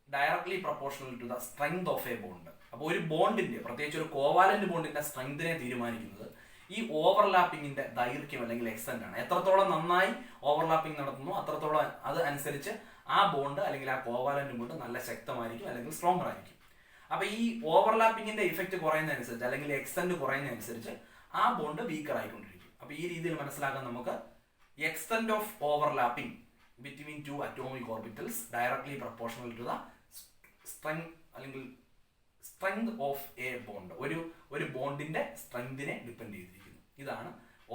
directly proportional to the strength of a bond. അപ്പോൾ ഒരു ബോണ്ടിന്റെ, പ്രത്യേകിച്ച് ഒരു കോവാലന്റ് ബോണ്ടിന്റെ സ്ട്രെങ്തിനെ തീരുമാനിക്കുന്നത് ഈ ഓവർലാപ്പിംഗിന്റെ ദൈർഘ്യം അല്ലെങ്കിൽ എക്സ്റ്റെന്റ് ആണ്. എത്രത്തോളം നന്നായി ഓവർലാപ്പിംഗ് നടത്തുന്നു അത്രത്തോളം അത് അനുസരിച്ച് ആ ബോണ്ട് അല്ലെങ്കിൽ ആ കോവാലന്റ് ബോണ്ട് നല്ല ശക്തമായിരിക്കും അല്ലെങ്കിൽ സ്ട്രോങ്ങർ ആയിരിക്കും. അപ്പൊ ഈ ഓവർലാപ്പിംഗിന്റെ ഇഫക്റ്റ് കുറയുന്നതനുസരിച്ച് അല്ലെങ്കിൽ എക്സ്റ്റെന്റ് കുറയുന്നതനുസരിച്ച് ആ ബോണ്ട് വീക്കർ ആയിക്കൊണ്ടിരിക്കും. അപ്പൊ ഈ രീതിയിൽ മനസ്സിലാക്കാൻ നമുക്ക് extent of overlapping between two atomic orbitals directly proportional to the strength അല്ലെങ്കിൽ സ്ട്രെങ്ത് ഓഫ് എ ബോണ്ട്, ഒരു ബോണ്ടിന്റെ സ്ട്രെങ്തിനെ ഡിപ്പെൻഡ് ചെയ്തിരിക്കുന്നു. ഇതാണ്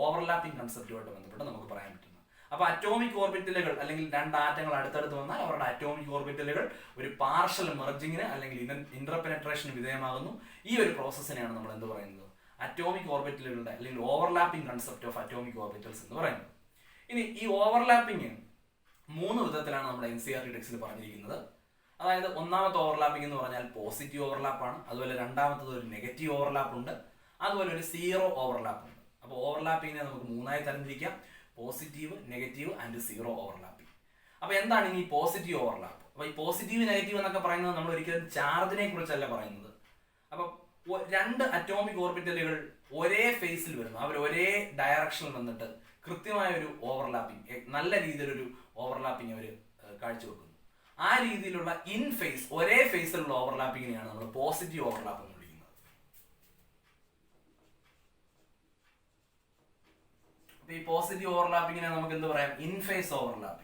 ഓവർലാപ്പിംഗ് കൺസെപ്റ്റുമായിട്ട് ബന്ധപ്പെട്ട് നമുക്ക് പറയാൻ പറ്റുന്നത്. അപ്പൊ അറ്റോമിക് ഓർബിറ്റലുകൾ അല്ലെങ്കിൽ രണ്ട് ആറ്റങ്ങൾ അടുത്തടുത്ത് വന്നാൽ അവരുടെ അറ്റോമിക് ഓർബിറ്റലുകൾ ഒരു പാർഷ്യൽ മെർജിങ്ങിന് അല്ലെങ്കിൽ ഇന്റർപെനട്രേഷന് വിധേയമാകുന്നു. ഈ ഒരു പ്രോസസ്സിനെയാണ് നമ്മൾ എന്ത് പറയുന്നത്, അറ്റോമിക് ഓർബിറ്റലുകളുടെ അല്ലെങ്കിൽ overlapping concept of atomic orbitals എന്ന് പറയുന്നത്. ഇനി ഈ ഓവർലാപ്പിംഗ് 3 വിധത്തിലാണ് നമ്മുടെ NCERT ടെക്സ്റ്റിൽ പറഞ്ഞിരിക്കുന്നത്. അതായത് ഒന്നാമത്തെ ഓവർലാപ്പിംഗ് എന്ന് പറഞ്ഞാൽ പോസിറ്റീവ് ഓവർലാപ്പാണ്. അതുപോലെ രണ്ടാമത്തത് ഒരു നെഗറ്റീവ് ഓവർലാപ്പ് ഉണ്ട്. അതുപോലെ ഒരു സീറോ ഓവർലാപ്പ് ഉണ്ട്. അപ്പോൾ ഓവർലാപ്പിങ്ങിനെ നമുക്ക് 3ആയി തരംതിരിക്കാം: positive, negative and zero overlapping. അപ്പോൾ എന്താണ് ഇനി പോസിറ്റീവ് ഓവർലാപ്പ്? അപ്പോൾ ഈ പോസിറ്റീവ് നെഗറ്റീവ് എന്നൊക്കെ പറയുന്നത് നമ്മൾ ഒരിക്കലും ചാർജിനെ കുറിച്ചല്ല പറയുന്നത്. അപ്പം 2 അറ്റോമിക് ഓർബിറ്റലുകൾ ഒരേ ഫേസിൽ വരുന്നു, അവർ ഒരേ ഡയറക്ഷനിൽ വന്നിട്ട് കൃത്യമായ ഒരു ഓവർലാപ്പിംഗ്, നല്ല രീതിയിലൊരു ഓവർലാപ്പിംഗ് അവർ കാഴ്ചവെക്കുന്നു. ആ രീതിയിലുള്ള ഇൻ ഫേസ്, ഒരേ ഫേസിലുള്ള ഓവർലാപ്പിങ്ങിനെയാണ് നമ്മൾ പോസിറ്റീവ് ഓവർലാപ്പ് എന്ന് വിളിക്കുന്നത്. അപ്പൊ ഈ പോസിറ്റീവ് ഓവർലാപ്പിങ്ങിനെ നമുക്ക് എന്ത് പറയാം? In phase overlapping.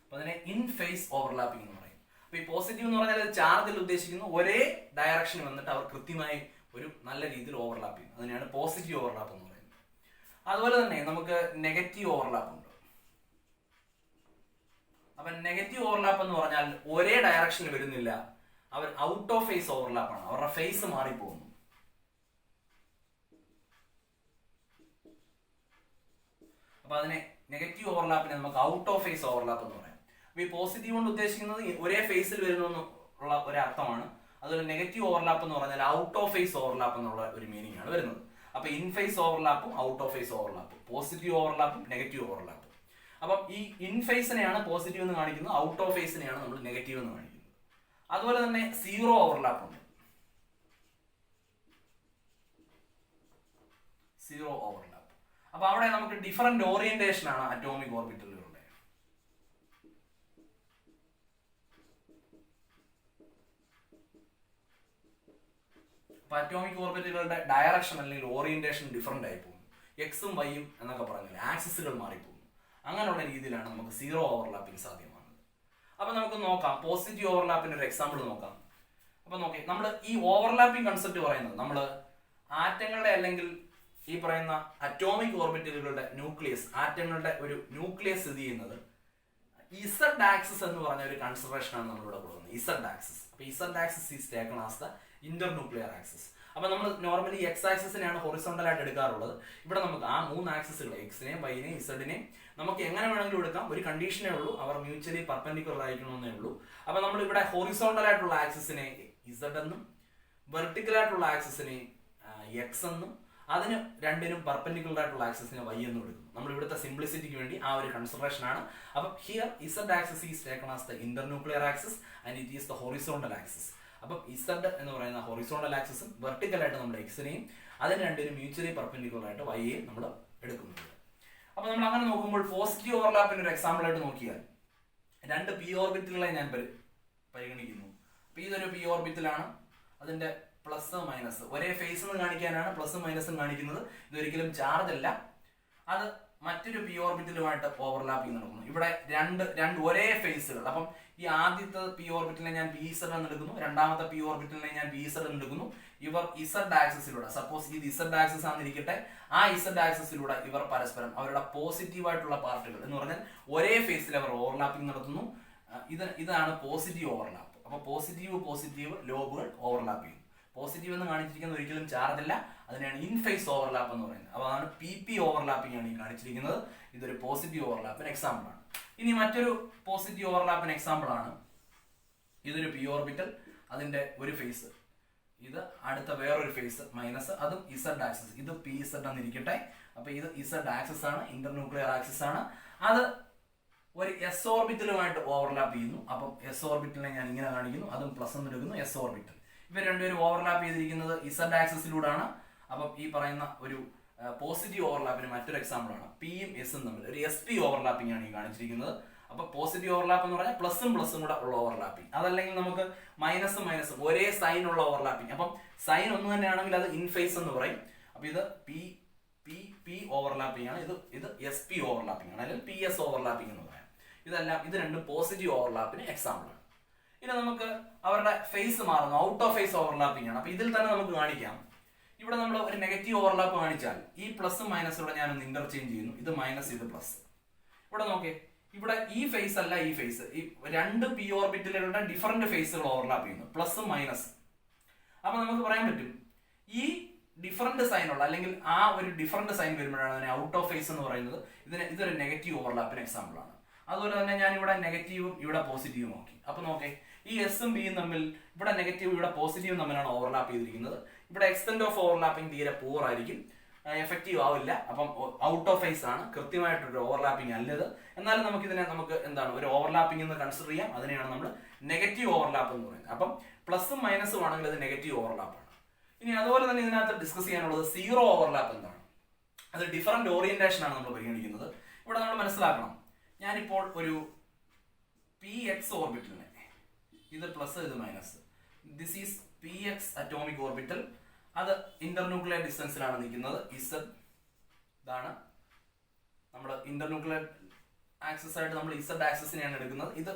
അപ്പൊ അതിനെ ഇൻ ഫേസ് ഓവർലാപ്പിംഗ് എന്ന് പറയും. അപ്പൊ ഈ പോസിറ്റീവ് എന്ന് പറഞ്ഞാൽ ചാർജിൽ ഉദ്ദേശിക്കുന്നു ഒരേ ഡയറക്ഷൻ വന്നിട്ട് അവർ കൃത്യമായി ഒരു നല്ല രീതിയിൽ ഓവർലാപ്പ് ചെയ്യുന്നു. അതിനെയാണ് പോസിറ്റീവ് ഓവർലാപ്പ് എന്ന് പറയുന്നത്. അതുപോലെ തന്നെ നമുക്ക് നെഗറ്റീവ് ഓവർലാപ്പ് ഉണ്ട്. അപ്പൊ നെഗറ്റീവ് ഓവർലാപ്പ് എന്ന് പറഞ്ഞാൽ ഒരേ ഡയറക്ഷനിൽ വരുന്നില്ല, അവർ ഔട്ട് ഓഫ് ഫേസ് ഓവർലാപ്പ് ആണ്, അവരുടെ ഫേസ് മാറിപ്പോകുന്നു. അപ്പൊ അതിനെ നെഗറ്റീവ് ഓവർലാപ്പിനെ നമുക്ക് ഔട്ട് ഓഫ് ഫേസ് ഓവർലാപ്പ് എന്ന് പറയാം. അപ്പൊ ഈ പോസിറ്റീവ് കൊണ്ട് ഉദ്ദേശിക്കുന്നത് ഒരേ ഫേസിൽ വരുന്നു എന്നുള്ള ഒരു അർത്ഥമാണ്. അതുപോലെ നെഗറ്റീവ് ഓവർലാപ്പ് എന്ന് പറഞ്ഞാൽ ഔട്ട് ഓഫ് ഫേസ് ഓവർലാപ്പ് എന്നുള്ള ഒരു മീനിങ് ആണ് വരുന്നത്. അപ്പൊ ഇൻ ഫേസ് ഓവർലാപ്പും ഔട്ട് ഓഫ് ഫേസ് ഓവർലാപ്പും, പോസിറ്റീവ് ഓവർലാപ്പും നെഗറ്റീവ് ഓവർലാപ്പും. അപ്പം ഈ ഇൻ ഫേസിനെയാണ് പോസിറ്റീവ് എന്ന് കാണിക്കുന്നത്, ഔട്ട് ഓഫ് ഫേസിനെയാണ് നമ്മൾ നെഗറ്റീവ് എന്ന് കാണിക്കുന്നത്. അതുപോലെ തന്നെ സീറോ ഓവർലാപ്പ് ഉണ്ട്. Zero overlap. അപ്പൊ അവിടെ നമുക്ക് ഡിഫറെന്റ് ഓറിയന്റേഷൻ ആണ് അറ്റോമിക് ഓർബിറ്റലുകളുടെ. അറ്റോമിക് ഓർബിറ്റലുകളുടെ ഡയറക്ഷൻ അല്ലെങ്കിൽ ഓറിയന്റേഷൻ ഡിഫറെന്റ് ആയി പോകുന്നു. എക്സും വൈയും എന്നൊക്കെ പറഞ്ഞാൽ ആക്സിസുകൾ മാറിപ്പോകുന്നു. അങ്ങനെയുള്ള രീതിയിലാണ് നമുക്ക് സീറോ ഓവർലാപ്പിംഗ് സാധ്യമാകുന്നത്. അപ്പൊ നമുക്ക് നോക്കാം, പോസിറ്റീവ് ഓവർലാപ്പിന്റെ ഒരു എക്സാമ്പിൾ നോക്കാം. അപ്പൊ നോക്കി, നമ്മൾ ഈ ഓവർലാപ്പിംഗ് കൺസെപ്റ്റ് പറയുന്നത് നമ്മൾ ആറ്റങ്ങളുടെ അല്ലെങ്കിൽ ഈ പറയുന്ന അറ്റോമിക് ഓർബിറ്റലുകളുടെ ന്യൂക്ലിയസ്, ആറ്റങ്ങളുടെ ഒരു ന്യൂക്ലിയസ് സ്ഥിതി ചെയ്യുന്നത് ഇസഡ് ആക്സിസ് എന്ന് പറഞ്ഞ ഒരു കൺസിഡറേഷൻ ആണ് നമ്മളിവിടെ കൊടുക്കുന്നത്. Z axis. അപ്പൊ Z axis is taken as the internuclear axis. അപ്പൊ നമ്മൾ നോർമലി എക്സ് ആക്സിസിനെയാണ് ഹൊറിസോണ്ടൽ ആയിട്ട് എടുക്കാറുള്ളത്. ഇവിടെ നമുക്ക് ആ 3 ആക്സിസുകൾ, എക്സിനെയും വൈനെയും ഇസഡിനെയും നമുക്ക് എങ്ങനെ വേണമെങ്കിലും എടുക്കാം. ഒരു കണ്ടീഷനേ ഉള്ളൂ, അവർ മ്യൂച്വലി പെർപെൻഡിക്കുലർ ആയിരിക്കണമെന്നേ ഉള്ളൂ. അപ്പൊ നമ്മൾ ഇവിടെ ഹൊറിസോണ്ടൽ ആയിട്ടുള്ള ആക്സിസിനെ ഇസഡ് എന്നും വെർട്ടിക്കൽ ആയിട്ടുള്ള ആക്സിസിനെ എക്സ് എന്നും അതിന് രണ്ടിനും പെർപെൻഡിക്കുലർ ആയിട്ടുള്ള ആക്സിസിനെ വൈ എന്നും എടുക്കുന്നു. നമ്മൾ ഇവിടുത്തെ സിംപ്ലിസിറ്റിക്ക് വേണ്ടി ആ ഒരു കൺസിഡറേഷൻ ആണ്. അപ്പൊ here Z axis is taken as the internuclear axis and it is the horizontal axis. അപ്പം ഇസഡ് എന്ന് പറയുന്ന ഹൊറിസോണ്ടൽ ആക്സിസും വെർട്ടിക്കൽ ആയിട്ട് നമ്മുടെ എക്സിനെയും അതിന് രണ്ടിനും മ്യൂച്വലി പെർപെൻഡിക്കുലർ ആയിട്ട് വൈയെയും നമ്മൾ എടുക്കുന്നുണ്ട്. അപ്പൊ നമ്മൾ അങ്ങനെ നോക്കുമ്പോൾ പോസിറ്റീവ് ഓവർലാപ്പിന്റെ ഒരു എക്സാമ്പിൾ ആയിട്ട് നോക്കിയാൽ 2 പി ഓർബിറ്റലുകളെ ഞാൻ പരിഗണിക്കുന്നു. അപ്പൊ ഇതൊരു പി ഓർബിറ്റലാണ്. അതിന്റെ പ്ലസ് മൈനസ് ഒരേ ഫേസ് എന്ന് കാണിക്കാനാണ് പ്ലസും മൈനസും കാണിക്കുന്നത്. ഇതൊരിക്കലും ചാർജ് അല്ല. അത് മറ്റൊരു പി ഓർബിറ്റലുമായിട്ട് ഓവർലാപ്പിംഗ് നടക്കുന്നു. ഇവിടെ രണ്ട് ഒരേ ഫേസുകൾ. അപ്പം ഈ ആദ്യത്തെ പി ഓർബിറ്റലിനെ ഞാൻ പി ഇസഡ് എന്ന് എടുക്കുന്നു, രണ്ടാമത്തെ പി ഓർബിറ്റലിനെ ഞാൻ പി ഇസഡ് എന്ന് എടുക്കുന്നു. ഇവർ ഇസഡ് ആക്സിസിലൂടെ, സപ്പോസ് ഇത് ഇസഡ് ആക്സിസ് ആണെന്നിരിക്കട്ടെ, ആ ഇസഡ് ആക്സിസിലൂടെ ഇവർ പരസ്പരം അവരുടെ പോസിറ്റീവ് ആയിട്ടുള്ള പാർട്ടുകൾ എന്ന് പറഞ്ഞാൽ ഒരേ ഫേസിൽ അവർ ഓവർലാപ്പിംഗ് നടത്തുന്നു. ഇതാണ് പോസിറ്റീവ് ഓവർലാപ്പ്. അപ്പൊ പോസിറ്റീവ് ലോബുകൾ ഓവർലാപ്പ് ചെയ്യുന്നു. പോസിറ്റീവ് എന്ന് കാണിച്ചിരിക്കുന്നത് ഒരിക്കലും ചാർജ് അല്ല, അതിനാണ് ഇൻ ഫേസ് ഓവർലാപ്പ് എന്ന് പറയുന്നത്. അപ്പോൾ അതാണ് പി ഓവർലാപ്പിംഗ് ആണ് ഈ കാണിച്ചിരിക്കുന്നത്. ഇതൊരു പോസിറ്റീവ് ഓവർലാപ്പിന് എക്സാമ്പിൾ ആണ്. ഇനി മറ്റൊരു പോസിറ്റീവ് ഓവർലാപ്പിന് എക്സാമ്പിൾ ആണ്, ഇതൊരു പി ഓർബിറ്റൽ, അതിന്റെ ഒരു ഫേസ്, ഇത് അടുത്ത വേറൊരു ഫേസ് മൈനസ്, അതും ഇസഡ് ആക്സിസ്. ഇത് പി ഇസഡ് എന്നിരിക്കട്ടെ. അപ്പൊ ഇത് ഇസഡ് ആക്സിസ് ആണ്, ഇന്റർന്യൂക്ലിയർ ആക്സിസ് ആണ്. അത് ഒരു എസ് ഓർബിറ്റലുമായിട്ട് ഓവർലാപ്പ് ചെയ്യുന്നു. അപ്പം എസ് ഓർബിറ്റലിനെ ഞാൻ ഇങ്ങനെ കാണിക്കുന്നു, അതും പ്ലസ് എന്ന് എടുക്കുന്നു, എസ് ഓർബിറ്റൽ. ഇവർ രണ്ടുപേരും ഓവർലാപ്പ് ചെയ്തിരിക്കുന്നത് ഇസഡ് ആക്സിസിലൂടെയാണ്. അപ്പം ഈ പറയുന്ന ഒരു പോസിറ്റീവ് ഓവർലാപ്പിന് മറ്റൊരു എക്സാമ്പിൾ ആണ് പിയും എസും തമ്മിൽ ഒരു എസ് പി ഓവർലാപ്പിംഗ് ആണ് ഈ കാണിച്ചിരിക്കുന്നത്. അപ്പൊ പോസിറ്റീവ് ഓവർലാപ്പ് എന്ന് പറഞ്ഞാൽ പ്ലസും കൂടെ ഉള്ള ഓവർലാപ്പിംഗ്. അതല്ലെങ്കിൽ നമുക്ക് മൈനസും ഒരേ സൈൻ ഉള്ള ഓവർലാപ്പിംഗ്. അപ്പം സൈൻ ഒന്ന് തന്നെയാണെങ്കിൽ അത് ഇൻ ഫേസ് എന്ന് പറയും. അപ്പൊ ഇത് പി ഓവർലാപ്പിംഗ് ആണ്, ഇത് എസ് പി ഓവർലാപ്പിംഗ് ആണ്, അല്ലെങ്കിൽ പി എസ് ഓവർലാപ്പിംഗ് എന്ന് പറയാം. ഇത് രണ്ടും പോസിറ്റീവ് ഓവർലാപ്പിന് എക്സാമ്പിൾ ആണ്. ഇനി നമുക്ക് അവരുടെ ഫേസ് മാറുന്നു, ഔട്ട് ഓഫ് ഫേസ് ഓവർലാപ്പിംഗ് ആണ്. അപ്പൊ ഇതിൽ തന്നെ നമുക്ക് കാണിക്കാം, ഇവിടെ നമ്മൾ ഒരു നെഗറ്റീവ് ഓവർലാപ്പ് കാണിച്ചാൽ ഈ പ്ലസും മൈനസും ഇവിടെ ഞാനൊന്ന് ഇന്റർചേഞ്ച് ചെയ്യുന്നു. ഇത് മൈനസ്, ഇത് പ്ലസ്. ഇവിടെ നോക്കേ, ഇവിടെ ഈ ഫേസ് അല്ല ഈ ഫേസ്, ഈ രണ്ട് പി ഓർബിറ്റലുകളുടെ ഡിഫറെന്റ് ഫേസുകൾ ഓവർലാപ്പ് ചെയ്യുന്നു, പ്ലസും മൈനസ്. അപ്പൊ നമുക്ക് പറയാൻ പറ്റും ഈ ഡിഫറെന്റ് സൈനുള്ള അല്ലെങ്കിൽ ആ ഒരു ഡിഫറെന്റ് സൈൻ വരുമ്പോഴാണ് അതിനെ ഔട്ട് ഓഫ് ഫേസ് എന്ന് പറയുന്നത്. ഇതൊരു നെഗറ്റീവ് ഓവർലാപ്പിന് എക്സാമ്പിൾ ആണ്. അതുപോലെ തന്നെ ഞാൻ ഇവിടെ നെഗറ്റീവും ഇവിടെ പോസിറ്റീവും നോക്കി. അപ്പൊ നോക്കേ, ഈ എസും ബിയും തമ്മിൽ ഇവിടെ നെഗറ്റീവും ഇവിടെ പോസിറ്റീവും തമ്മിലാണ് ഓവർലാപ്പ് ചെയ്തിരിക്കുന്നത്. ഇവിടെ എക്സ്റ്റെന്റ് ഓഫ് ഓവർലാപ്പിംഗ് തീരെ പൂർ ആയിരിക്കും, എഫക്റ്റീവ് ആവില്ല. അപ്പം ഔട്ട് ഓഫ് ഫേസ് ആണ്, കൃത്യമായിട്ടൊരു ഓവർലാപ്പിംഗ് അല്ലത്. എന്നാലും നമുക്ക് എന്താണ് ഒരു ഓവർലാപ്പിംഗ് എന്ന് കൺസിഡർ ചെയ്യാം. അതിനെയാണ് നമ്മൾ നെഗറ്റീവ് ഓവർലാപ്പ് എന്ന് പറയുന്നത്. അപ്പം പ്ലസും മൈനസും ആണെങ്കിൽ അത് നെഗറ്റീവ് ഓവർലാപ്പ് ആണ്. ഇനി അതുപോലെ തന്നെ ഇതിനകത്ത് ഡിസ്കസ് ചെയ്യാനുള്ളത് സീറോ ഓവർലാപ്പ് എന്താണ്. അത് ഡിഫറെന്റ് ഓറിയന്റേഷൻ ആണ് നമ്മൾ പരിഗണിക്കുന്നത്. ഇവിടെ നമ്മൾ മനസ്സിലാക്കണം, ഞാനിപ്പോൾ ഒരു പി എക്സ് ഓർബിറ്റലിനെ, ഇത് പ്ലസ് ഇത് minus, this is P X atomic orbital, അത് ഇന്റർന്യൂക്ലിയർ ഡിസ്റ്റൻസിലാണ് നിൽക്കുന്നത്. ഇസഡ് ഇതാണ് നമ്മൾ ഇന്റർന്യൂക്ലിയർ ആക്സിസ് ആയിട്ട് നമ്മൾ ഇസഡ് ആക്സിസിനെയാണ് എടുക്കുന്നത്. ഇത്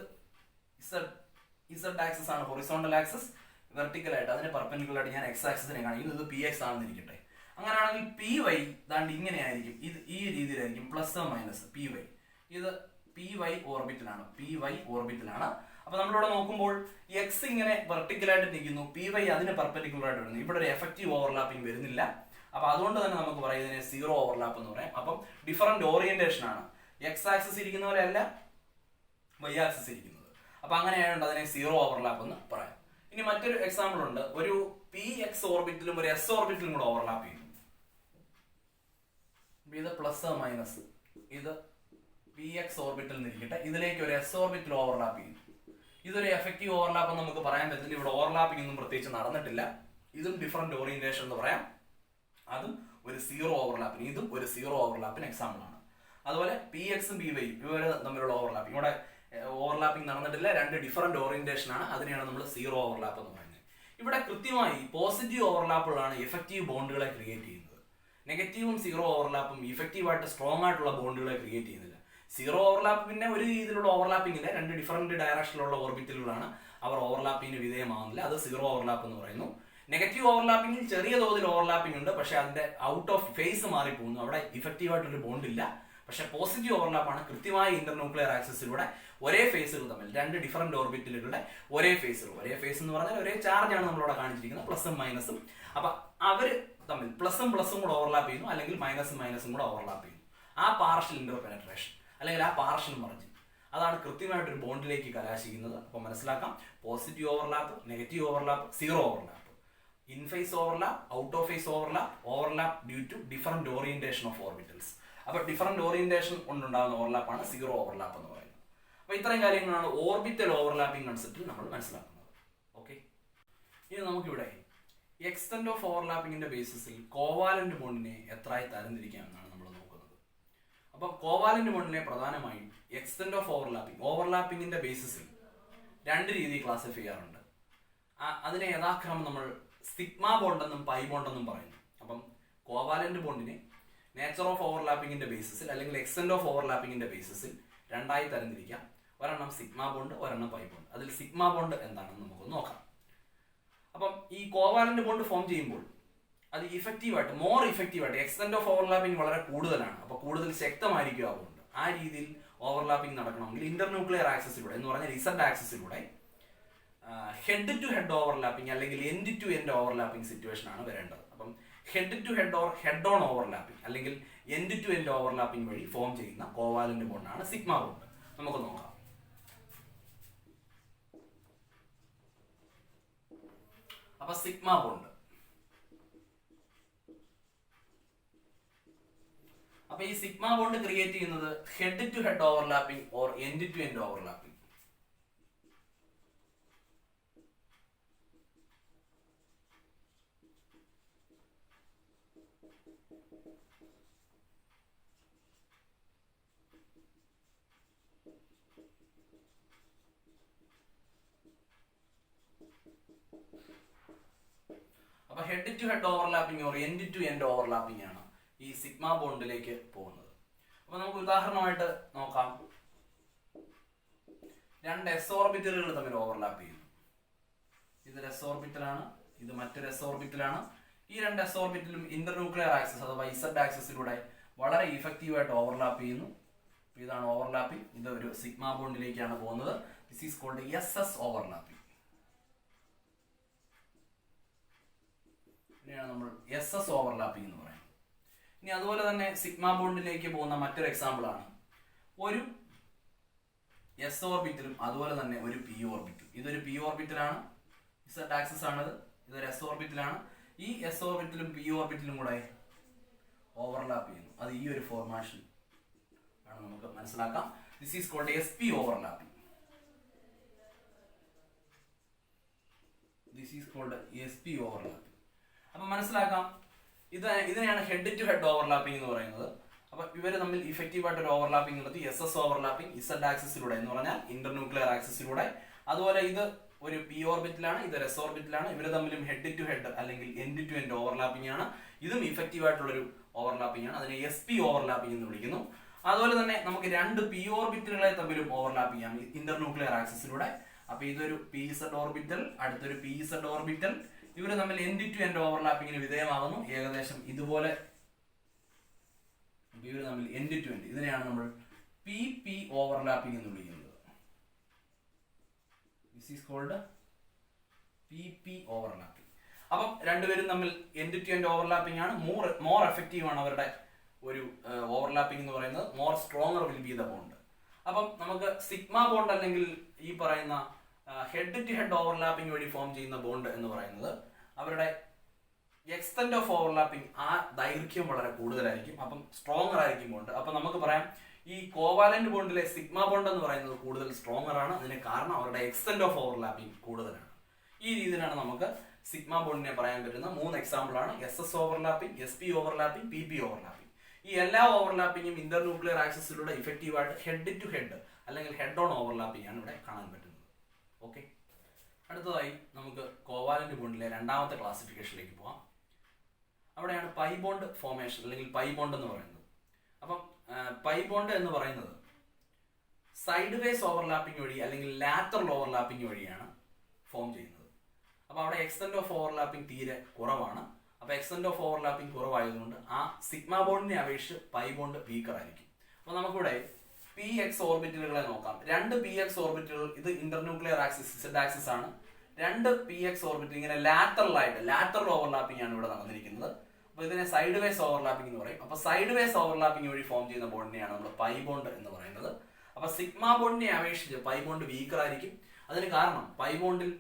ഇസഡ് ആക്സിസ് ആണ് ഹൊറിസോണ്ടൽ ആക്സിസ്, വെർട്ടിക്കൽ ആയിട്ട് അതിന് പെർപെൻഡിക്കുലർ ആയിട്ട് ഞാൻ എക്സ് ആക്സിസിനെ കാണിക്കുന്നത്. ഇത് പി എക്സ് ആണെന്ന് ഇരിക്കട്ടെ. അങ്ങനെയാണെങ്കിൽ പി വൈ ദാണ്ട് ഇങ്ങനെയായിരിക്കും, ഇത് ഈ രീതിയിലായിരിക്കും, പ്ലസ് മൈനസ് പി വൈ. ഇത് പി വൈ ഓർബിറ്റലാണ്, പി വൈ ഓർബിറ്റലാണ്. അപ്പൊ നമ്മളിവിടെ നോക്കുമ്പോൾ എക്സ് ഇങ്ങനെ വെർട്ടിക്കലായിട്ട് നിൽക്കുന്നു, പി വൈ അതിന് പെർപെൻഡിക്കുലർ ആയിട്ട് വരുന്നു. ഇവിടെ ഒരു എഫക്റ്റീവ് ഓവർലാപ്പിംഗ് വരുന്നില്ല. അപ്പൊ അതുകൊണ്ട് തന്നെ നമുക്ക് പറയുന്നതിനെ സീറോ ഓവർലാപ്പ് എന്ന് പറയാം. അപ്പം ഡിഫറെന്റ് ഓറിയന്റേഷൻ ആണ്, എക്സ് ആക്സിസ് ഇരിക്കുന്ന പോലെ അല്ല വൈ ആക്സിസ് ഇരിക്കുന്നത്. അപ്പൊ അങ്ങനെയായതുകൊണ്ട് അതിനെ സീറോ ഓവർലാപ്പ് എന്ന് പറയാം. ഇനി മറ്റൊരു എക്സാമ്പിൾ ഉണ്ട്, ഒരു പി എക്സ് ഓർബിറ്റലും ഒരു എസ് ഓർബിറ്റലും കൂടെ ഓവർലാപ്പ് ചെയ്യുന്നു. ഇത് പ്ലസ് മൈനസ്, ഇത് പി എക്സ് ഓർബിറ്റൽ എന്നിരിക്കട്ടെ, ഇതിലേക്ക് ഒരു എസ് ഓർബിറ്റൽ ഓവർലാപ്പ് ചെയ്യുന്നു. ഇതൊരു എഫക്റ്റീവ് ഓവർലാപ്പ് എന്ന് നമുക്ക് പറയാൻ പറ്റില്ല. ഇവിടെ ഓവർലാപ്പിംഗ് ഒന്നും പ്രത്യേകിച്ച് നടന്നിട്ടില്ല. ഇതും ഡിഫറെന്റ് ഓറിയന്റേഷൻ എന്ന് പറയാം. അതും ഒരു സീറോ ഓവർലാപ്പിന്, ഇതും ഒരു സീറോ ഓവർലാപ്പിന് എക്സാമ്പിൾ ആണ്. അതുപോലെ പി എക്സും പി വൈയും ഇവര് തമ്മിലുള്ള ഓവർലാപ്പിംഗ്, ഇവിടെ ഓവർലാപ്പിംഗ് നടന്നിട്ടില്ല, രണ്ട് ഡിഫറെന്റ് ഓറിയന്റേഷൻ ആണ്. അതിനെയാണ് നമ്മൾ സീറോ ഓവർലാപ്പ് എന്ന് പറയുന്നത്. ഇവിടെ കൃത്യമായി പോസിറ്റീവ് ഓവർലാപ്പുകളാണ് എഫക്റ്റീവ് ബോണ്ടുകളെ ക്രിയേറ്റ് ചെയ്യുന്നത്. നെഗറ്റീവും സീറോ ഓവർലാപ്പും ഇഫക്റ്റീവായിട്ട് സ്ട്രോങ് ആയിട്ടുള്ള ബോണ്ടുകളെ ക്രിയേറ്റ് ചെയ്യുന്നില്ല. സീറോ ഓവർലാപ്പ് പിന്നെ ഒരു രീതിയിലുള്ള ഓവർലാപ്പിംഗ് ഇല്ല, രണ്ട് ഡിഫറെന്റ് ഡയറക്ഷനിലുള്ള ഓർബിറ്റലുകളാണ്, അവർ ഓവർലാപ്പിങ്ങിന് വിധേയമാകുന്നില്ല. അത് സീറോ ഓവർലാപ്പ് എന്ന് പറയുന്നു. നെഗറ്റീവ് ഓവർലാപ്പിംഗിൽ ചെറിയ തോതിൽ ഓവർലാപ്പിംഗ് ഉണ്ട്, പക്ഷെ അതിന്റെ ഔട്ട് ഓഫ് ഫേസ് മാറിപ്പോകുന്നു, അവിടെ ഇഫക്റ്റീവായിട്ടൊരു ബോണ്ട് ഇല്ല. പക്ഷെ പോസിറ്റീവ് ഓവർലാപ്പാണ്, കൃത്യമായ ഇന്റർന്യൂക്ലിയർ ആക്സിസിലൂടെ ഒരേ ഫേസുകൾ തമ്മിൽ, രണ്ട് ഡിഫറെന്റ് ഓർബിറ്റലുകളുടെ ഒരേ ഫേസുകൾ, ഒരേ ഫേസ് എന്ന് പറഞ്ഞാൽ ഒരേ ചാർജ് ആണ് നമ്മളിവിടെ കാണിച്ചിരിക്കുന്നത്, പ്ലസും മൈനസും. അപ്പൊ അവര് തമ്മിൽ പ്ലസും കൂടെ ഓവർലാപ്പ് ചെയ്യുന്നു, അല്ലെങ്കിൽ മൈനസും കൂടെ ഓവർലാപ്പ് ചെയ്യുന്നു. ആ പാർഷ്യൽ ഇന്റർപെനട്രേഷൻ അല്ലെങ്കിൽ ആ പാർഷ്യൽ മർജിൻ, അതാണ് കൃത്യമായിട്ടൊരു ബോണ്ടിലേക്ക് കലാശിക്കുന്നത്. അപ്പോൾ മനസ്സിലാക്കാം, positive overlap, negative overlap, zero overlap, in phase overlap, out of phase overlap due to different orientation of orbitals. അപ്പൊ ഡിഫറെന്റ് ഓറിയന്റേഷൻ കൊണ്ടുണ്ടാകുന്ന ഓവർലാപ്പാണ് സീറോ ഓവർലാപ്പ് എന്ന് പറയുന്നത്. അപ്പൊ ഇത്രയും കാര്യങ്ങളാണ് ഓർബിറ്റൽ ഓവർലാപ്പിംഗ് കൺസെപ്റ്റിൽ നമ്മൾ മനസ്സിലാക്കുന്നത്. ഓക്കെ, ഇനി നമുക്കിവിടെ എക്സ്റ്റെന്റ് ഓഫ് ഓവർലാപ്പിംഗിന്റെ ബേസിസിൽ കോവാലന്റ് ബോണ്ടിനെ എത്രയായി തരംതിരിക്കാമെന്നാണ് നമ്മൾ നോക്കുന്നത്. അപ്പൊ കോവാലന്റ് ബോണ്ടിനെ പ്രധാനമായും എക്സ്റ്റെന്റ് ഓഫ് ഓവർലാപ്പിംഗിന്റെ ബേസിസിൽ രണ്ട് രീതിയിൽ ക്ലാസിഫൈ ചെയ്യാറുണ്ട്. അതിനെ യഥാക്രമം നമ്മൾ സിഗ്മ ബോണ്ടെന്നും പൈ ബോണ്ടെന്നും പറയുന്നു. അപ്പം കോവാലന്റ് ബോണ്ടിനെ നേച്ചർ ഓഫ് ഓവർലാപ്പിംഗിന്റെ ബേസിസിൽ അല്ലെങ്കിൽ എക്സ്റ്റെന്റ് ഓഫ് ഓവർലാപ്പിംഗിന്റെ ബേസിസിൽ രണ്ടായി തരംതിരിക്കാം. ഒരെണ്ണം സിഗ്മ ബോണ്ട്, ഒരെണ്ണം പൈ ബോണ്ട്. അതിൽ സിഗ്മ ബോണ്ട് എന്താണെന്ന് നമുക്ക് നോക്കാം. അപ്പം ഈ കോവാലന്റ് ബോണ്ട് ഫോം ചെയ്യുമ്പോൾ അത് മോർ ഇഫക്റ്റീവായിട്ട് എക്സ്റ്റെന്റ് ഓഫ് ഓവർലാപ്പിംഗ് വളരെ കൂടുതലാണ്, അപ്പോൾ കൂടുതൽ ശക്തമായിരിക്കും ആ ബോണ്ട്. ആ രീതിയിൽ ഓവർലാപ്പിംഗ് നടക്കണമെങ്കിൽ ഇന്റർന്യൂക്ലിയർ ആക്സിസിലൂടെ എന്ന് പറഞ്ഞാൽ ഇസഡ് ആക്സിസിലൂടെ ഹെഡ് ടു ഹെഡ് ഓവർലാപ്പിംഗ് അല്ലെങ്കിൽ end to end overlapping situation ആണ് വരേണ്ടത്. അപ്പം head to head or head on overlapping അല്ലെങ്കിൽ എൻഡ് ടു എൻഡ് ഓവർലാപ്പിംഗ് വഴി ഫോം ചെയ്യുന്ന കോവാലന്റ് ബോണ്ടാണ് സിഗ്മ ബോണ്ട്. നമുക്ക് നോക്കാം. അപ്പൊ സിഗ്മ ബോണ്ട്, അപ്പൊ ഈ സിഗ്മ ബോണ്ട് ക്രിയേറ്റ് ചെയ്യുന്നത് head to head overlapping or end to end overlapping. അപ്പൊ head to head overlapping or end to end overlapping ആണ് ഈ സിഗ്മ ബോണ്ടിലേക്ക് പോകുന്നത്. അപ്പൊ നമുക്ക് ഉദാഹരണമായിട്ട് നോക്കാം. രണ്ട് എസ് ഓർബിറ്റലുകൾ തമ്മിൽ ഓവർലാപ്പ് ചെയ്യുന്നു. ഇതൊരു എസ് ഓർബിറ്റലാണ്, ഇത് മറ്റൊരു എസ് ഓർബിറ്റലാണ്. ഈ രണ്ട് എസ് ഓർബിറ്റലും ഇന്റർന്യൂക്ലിയർ ആക്സിസ് അഥവാ ഇസഡ് ആക്സിസിലൂടെ വളരെ ഇഫക്റ്റീവായിട്ട് ഓവർലാപ്പ് ചെയ്യുന്നു. ഇതാണ് ഓവർലാപ്പിംഗ്. ഇത് ഒരു സിഗ്മ ബോണ്ടിലേക്കാണ് പോകുന്നത്. This is called SS overlapping. ഇതിനെയാണ് നമ്മൾ SS ഓവർലാപ്പിംഗ് എന്ന് പറയുന്നത്. ഇനി അതുപോലെ തന്നെ സിഗ്മ ബോണ്ടിലേക്ക് പോകുന്ന മറ്റൊരു എക്സാമ്പിൾ ആണ് ഒരു S ഓർബിറ്റലും അതുപോലെ തന്നെ ഒരു P ഓർബിറ്റലും. ഇതൊരു P ഓർബിറ്റലാണ്, Z ആക്സിസ് ആണത്. ഇതൊരു S ഓർബിറ്റലാണ്. ഈ S ഓർബിറ്റലും P ഓർബിറ്റലും കൂടെ ഓവർലാപ്പ് ചെയ്യുന്നു. അത് ഈ ഒരു ഫോർമേഷൻ ആണ് നമുക്ക് മനസ്സിലാക്കാം. This is called SP overlapping. This is called SP overlapping. അപ്പൊ മനസ്സിലാക്കാം, ഇതിനെയാണ് ഹെഡ് ടു ഹെഡ് ഓവർലാപ്പിംഗ് എന്ന് പറയുന്നത്. അപ്പൊ ഇവര് തമ്മിൽ ഇഫക്റ്റീവ് ആയിട്ട് ഒരു ഓവർലാപ്പിംഗ് നടത്തി SS ഓവർലാപ്പിംഗ് Z ആക്സിസിലൂടെ എന്ന് പറഞ്ഞാൽ ഇന്റർന്യൂക്ലിയർ ആക്സിസിലൂടെ. അതുപോലെ ഇത് ഒരു P ഓർബിറ്റിലാണ്, ഇത് S ഓർബിറ്റിലാണ്. ഇവര് തമ്മിലും ഹെഡ് ടു ഹെഡ് അല്ലെങ്കിൽ എൻഡ് ടു എൻഡ് ഓവർലാപ്പിംഗ് ആണ്. ഇതും ഇഫക്റ്റീവ് ആയിട്ടുള്ളൊരു ഓവർലാപ്പിംഗ് ആണ്. അതിനെ SP ഓവർലാപ്പിംഗ് എന്ന് വിളിക്കുന്നു. അതുപോലെ തന്നെ നമുക്ക് രണ്ട് P ഓർബിറ്റലുകളെ തമ്മിലും ഓവർലാപ്പ് ചെയ്യാം ഇന്റർന്യൂക്ലിയർ ആക്സിസിലൂടെ. അപ്പൊ ഇതൊരു PZ ഓർബിറ്റൽ, അടുത്തൊരു PZ ഓർബിറ്റൽ. ഇവര് തമ്മിൽ എൻഡ് ടു എൻഡ് ഓവർലാപ്പിംഗിന് വിധേയമാകുന്നു. ഏകദേശം ഇതുപോലെ ഇവര് തമ്മിൽ എൻഡ് ടു എൻഡ്. ഇതിനെയാണ് നമ്മൾ PP ഓവർലാപ്പിംഗ് എന്ന് വിളിക്കുന്നത്. This is called PP overlapping. അപ്പം രണ്ടുപേരും തമ്മിൽ എൻഡ് ടു എൻഡ് ഓവർലാപ്പിംഗ് ആണ്. മോർ എഫക്റ്റീവ് ആണ് അവരുടെ ഒരു ഓവർലാപ്പിംഗ് എന്ന് പറയുന്നത്. More stronger will be the bond. അപ്പം നമുക്ക് സിഗ്മ ബോണ്ട് അല്ലെങ്കിൽ ഈ പറയുന്ന ഹെഡ് ടു ഹെഡ് ഓവർലാപ്പിംഗ് വഴി ഫോം ചെയ്യുന്ന ബോണ്ട് എന്ന് പറയുന്നത് അവരുടെ എക്സ്റ്റെന്റ് ഓഫ് ഓവർലാപ്പിംഗ് ആ ദൈർഘ്യം വളരെ കൂടുതലായിരിക്കും. അപ്പം സ്ട്രോങ്ങർ ആയിരിക്കും ബോണ്ട്. അപ്പൊ നമുക്ക് പറയാം ഈ കോവാലന്റ് ബോണ്ടിലെ സിഗ്മ ബോണ്ട് എന്ന് പറയുന്നത് കൂടുതൽ സ്ട്രോങ്ങർ ആണ്. അതിന് കാരണം അവരുടെ എക്സ്റ്റെന്റ് ഓഫ് ഓവർലാപ്പിംഗ് കൂടുതലാണ്. ഈ രീതിയിലാണ് നമുക്ക് സിഗ്മ ബോണ്ടിനെ പറയാൻ പറ്റുന്ന 3 എക്സാമ്പിൾ ആണ് SS overlapping, SP overlapping, PP overlapping. ഈ എല്ലാ ഓവർലാപ്പിംഗും ഇന്റർന്യൂക്ലിയർ ആക്സിസിലൂടെ ഇഫക്റ്റീവ് ആയിട്ട് ഹെഡ് ടു ഹെഡ് അല്ലെങ്കിൽ ഹെഡ് ഓൺ ഓവർലാപ്പിംഗ് ആണ് ഇവിടെ കാണാൻ പറ്റുന്നത്. ഓക്കെ, അടുത്തതായി നമുക്ക് കോവാലന്റ് ബോണ്ടിലെ രണ്ടാമത്തെ ക്ലാസിഫിക്കേഷനിലേക്ക് പോവാം. അവിടെയാണ് പൈ ബോണ്ട് ഫോർമേഷൻ അല്ലെങ്കിൽ പൈ ബോണ്ട് എന്ന് പറയുന്നത്. അപ്പം പൈ ബോണ്ട് എന്ന് പറയുന്നത് സൈഡ് വേസ് ഓവർലാപ്പിംഗ് വഴി അല്ലെങ്കിൽ ലാറ്ററൽ ഓവർലാപ്പിംഗ് വഴിയാണ് ഫോം ചെയ്യുന്നത്. അപ്പോൾ അവിടെ എക്സ്റ്റെന്റ് ഓഫ് ഓവർലാപ്പിംഗ് തീരെ കുറവാണ്. അപ്പോൾ എക്സ്റ്റെന്റ് ഓഫ് ഓവർലാപ്പിംഗ് കുറവായതുകൊണ്ട് ആ സിഗ്മ ബോണ്ടിനെ അപേക്ഷിച്ച് പൈ ബോണ്ട് വീക്കർ ആയിരിക്കും. അപ്പോൾ നമുക്കിവിടെ PX ഓർബിറ്റലുകളെ നോക്കാം. രണ്ട് PX ഓർബിറ്റലുകൾ, ഇത് ഇന്റർന്യൂക്ലിയർ ആക്സിസ് Z ആക്സിസ് ആണ്. രണ്ട് PX ഓർബിറ്റൽ ഇങ്ങനെ ലാറ്ററൽ ഓവർലാപ്പിംഗ് ആണ് ഇവിടെ നടന്നിരിക്കുന്നത്. അപ്പോൾ ഇതിനെ സൈഡ് വേസ് ഓവർലാപ്പിംഗ് എന്ന് പറയും. അപ്പോൾ സൈഡ് വേസ് ഓവർലാപ്പിംഗ് വഴി ഫോം ചെയ്യുന്ന ബോണ്ടിനെയാണ് നമ്മൾ പൈ ബോണ്ട് എന്ന് പറയുന്നത്. അപ്പോൾ സിഗ്മ ബോണ്ടിനെ അപേക്ഷിച്ച് പൈ ബോണ്ട് വീക്കർ ആയിരിക്കും. അതിന് കാരണം പൈ ബോണ്ടിൽ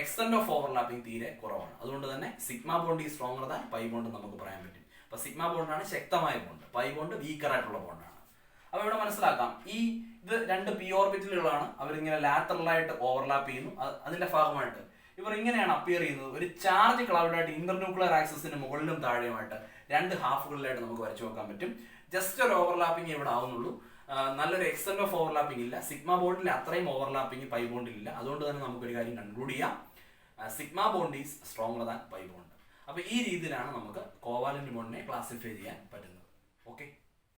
എക്സ്റ്റെന്റ് ഓഫ് ഓവർലാപ്പിംഗ് തീരെ കുറവാണ്. അതുകൊണ്ട് തന്നെ സിഗ്മ ബോണ്ട് ഈ സ്ട്രോങ്ങർ ദാൻ പൈ ബോണ്ട് നമുക്ക് പറയാൻ പറ്റും. അപ്പൊ സിഗ്മ ബോണ്ടാണ് ശക്തമായ ബോണ്ട്, പൈ ബോണ്ട് വീക്കർ ആയിട്ടുള്ള ബോണ്ടാണ്. അപ്പൊ ഇവിടെ മനസ്സിലാക്കാം, ഇത് രണ്ട് P ഓർബിറ്റലുകളാണ്. അവരിങ്ങനെ ലാറ്ററലായിട്ട് ഓവർലാപ്പ് ചെയ്യുന്നു. അതിന്റെ ഭാഗമായിട്ട് ഇവർ ഇങ്ങനെയാണ് അപ്പിയർ ചെയ്യുന്നത്. ഒരു ചാർജ് ക്ലൗഡായിട്ട് ഇന്റർന്യൂക്ലിയർ ആക്സിസിന് മുകളിലും താഴെയുമായിട്ട് രണ്ട് ഹാഫുകളിലായിട്ട് നമുക്ക് വരച്ചു വെക്കാൻ പറ്റും. ജസ്റ്റ് ഒരു ഓവർലാപ്പിംഗ് ഇവിടെ ആവുന്നുള്ളൂ. നല്ലൊരു എക്സ്റ്റെന്റ് ഓഫ് ഓവർലാപ്പിംഗ് ഇല്ല. സിഗ്മ ബോണ്ടിൽ അത്രയും ഓവർലാപ്പിംഗ് പൈ ബോണ്ടിൽ ഇല്ല. അതുകൊണ്ട് തന്നെ നമുക്കൊരു കാര്യം കൺക്ലൂഡ് ചെയ്യാം, sigma bond is stronger than pi bond. അപ്പൊ ഈ രീതിയിലാണ് നമുക്ക് കോവാലന്റ് ബോണ്ടിനെ ക്ലാസിഫൈ ചെയ്യാൻ പറ്റുന്നത്. ഓക്കെ.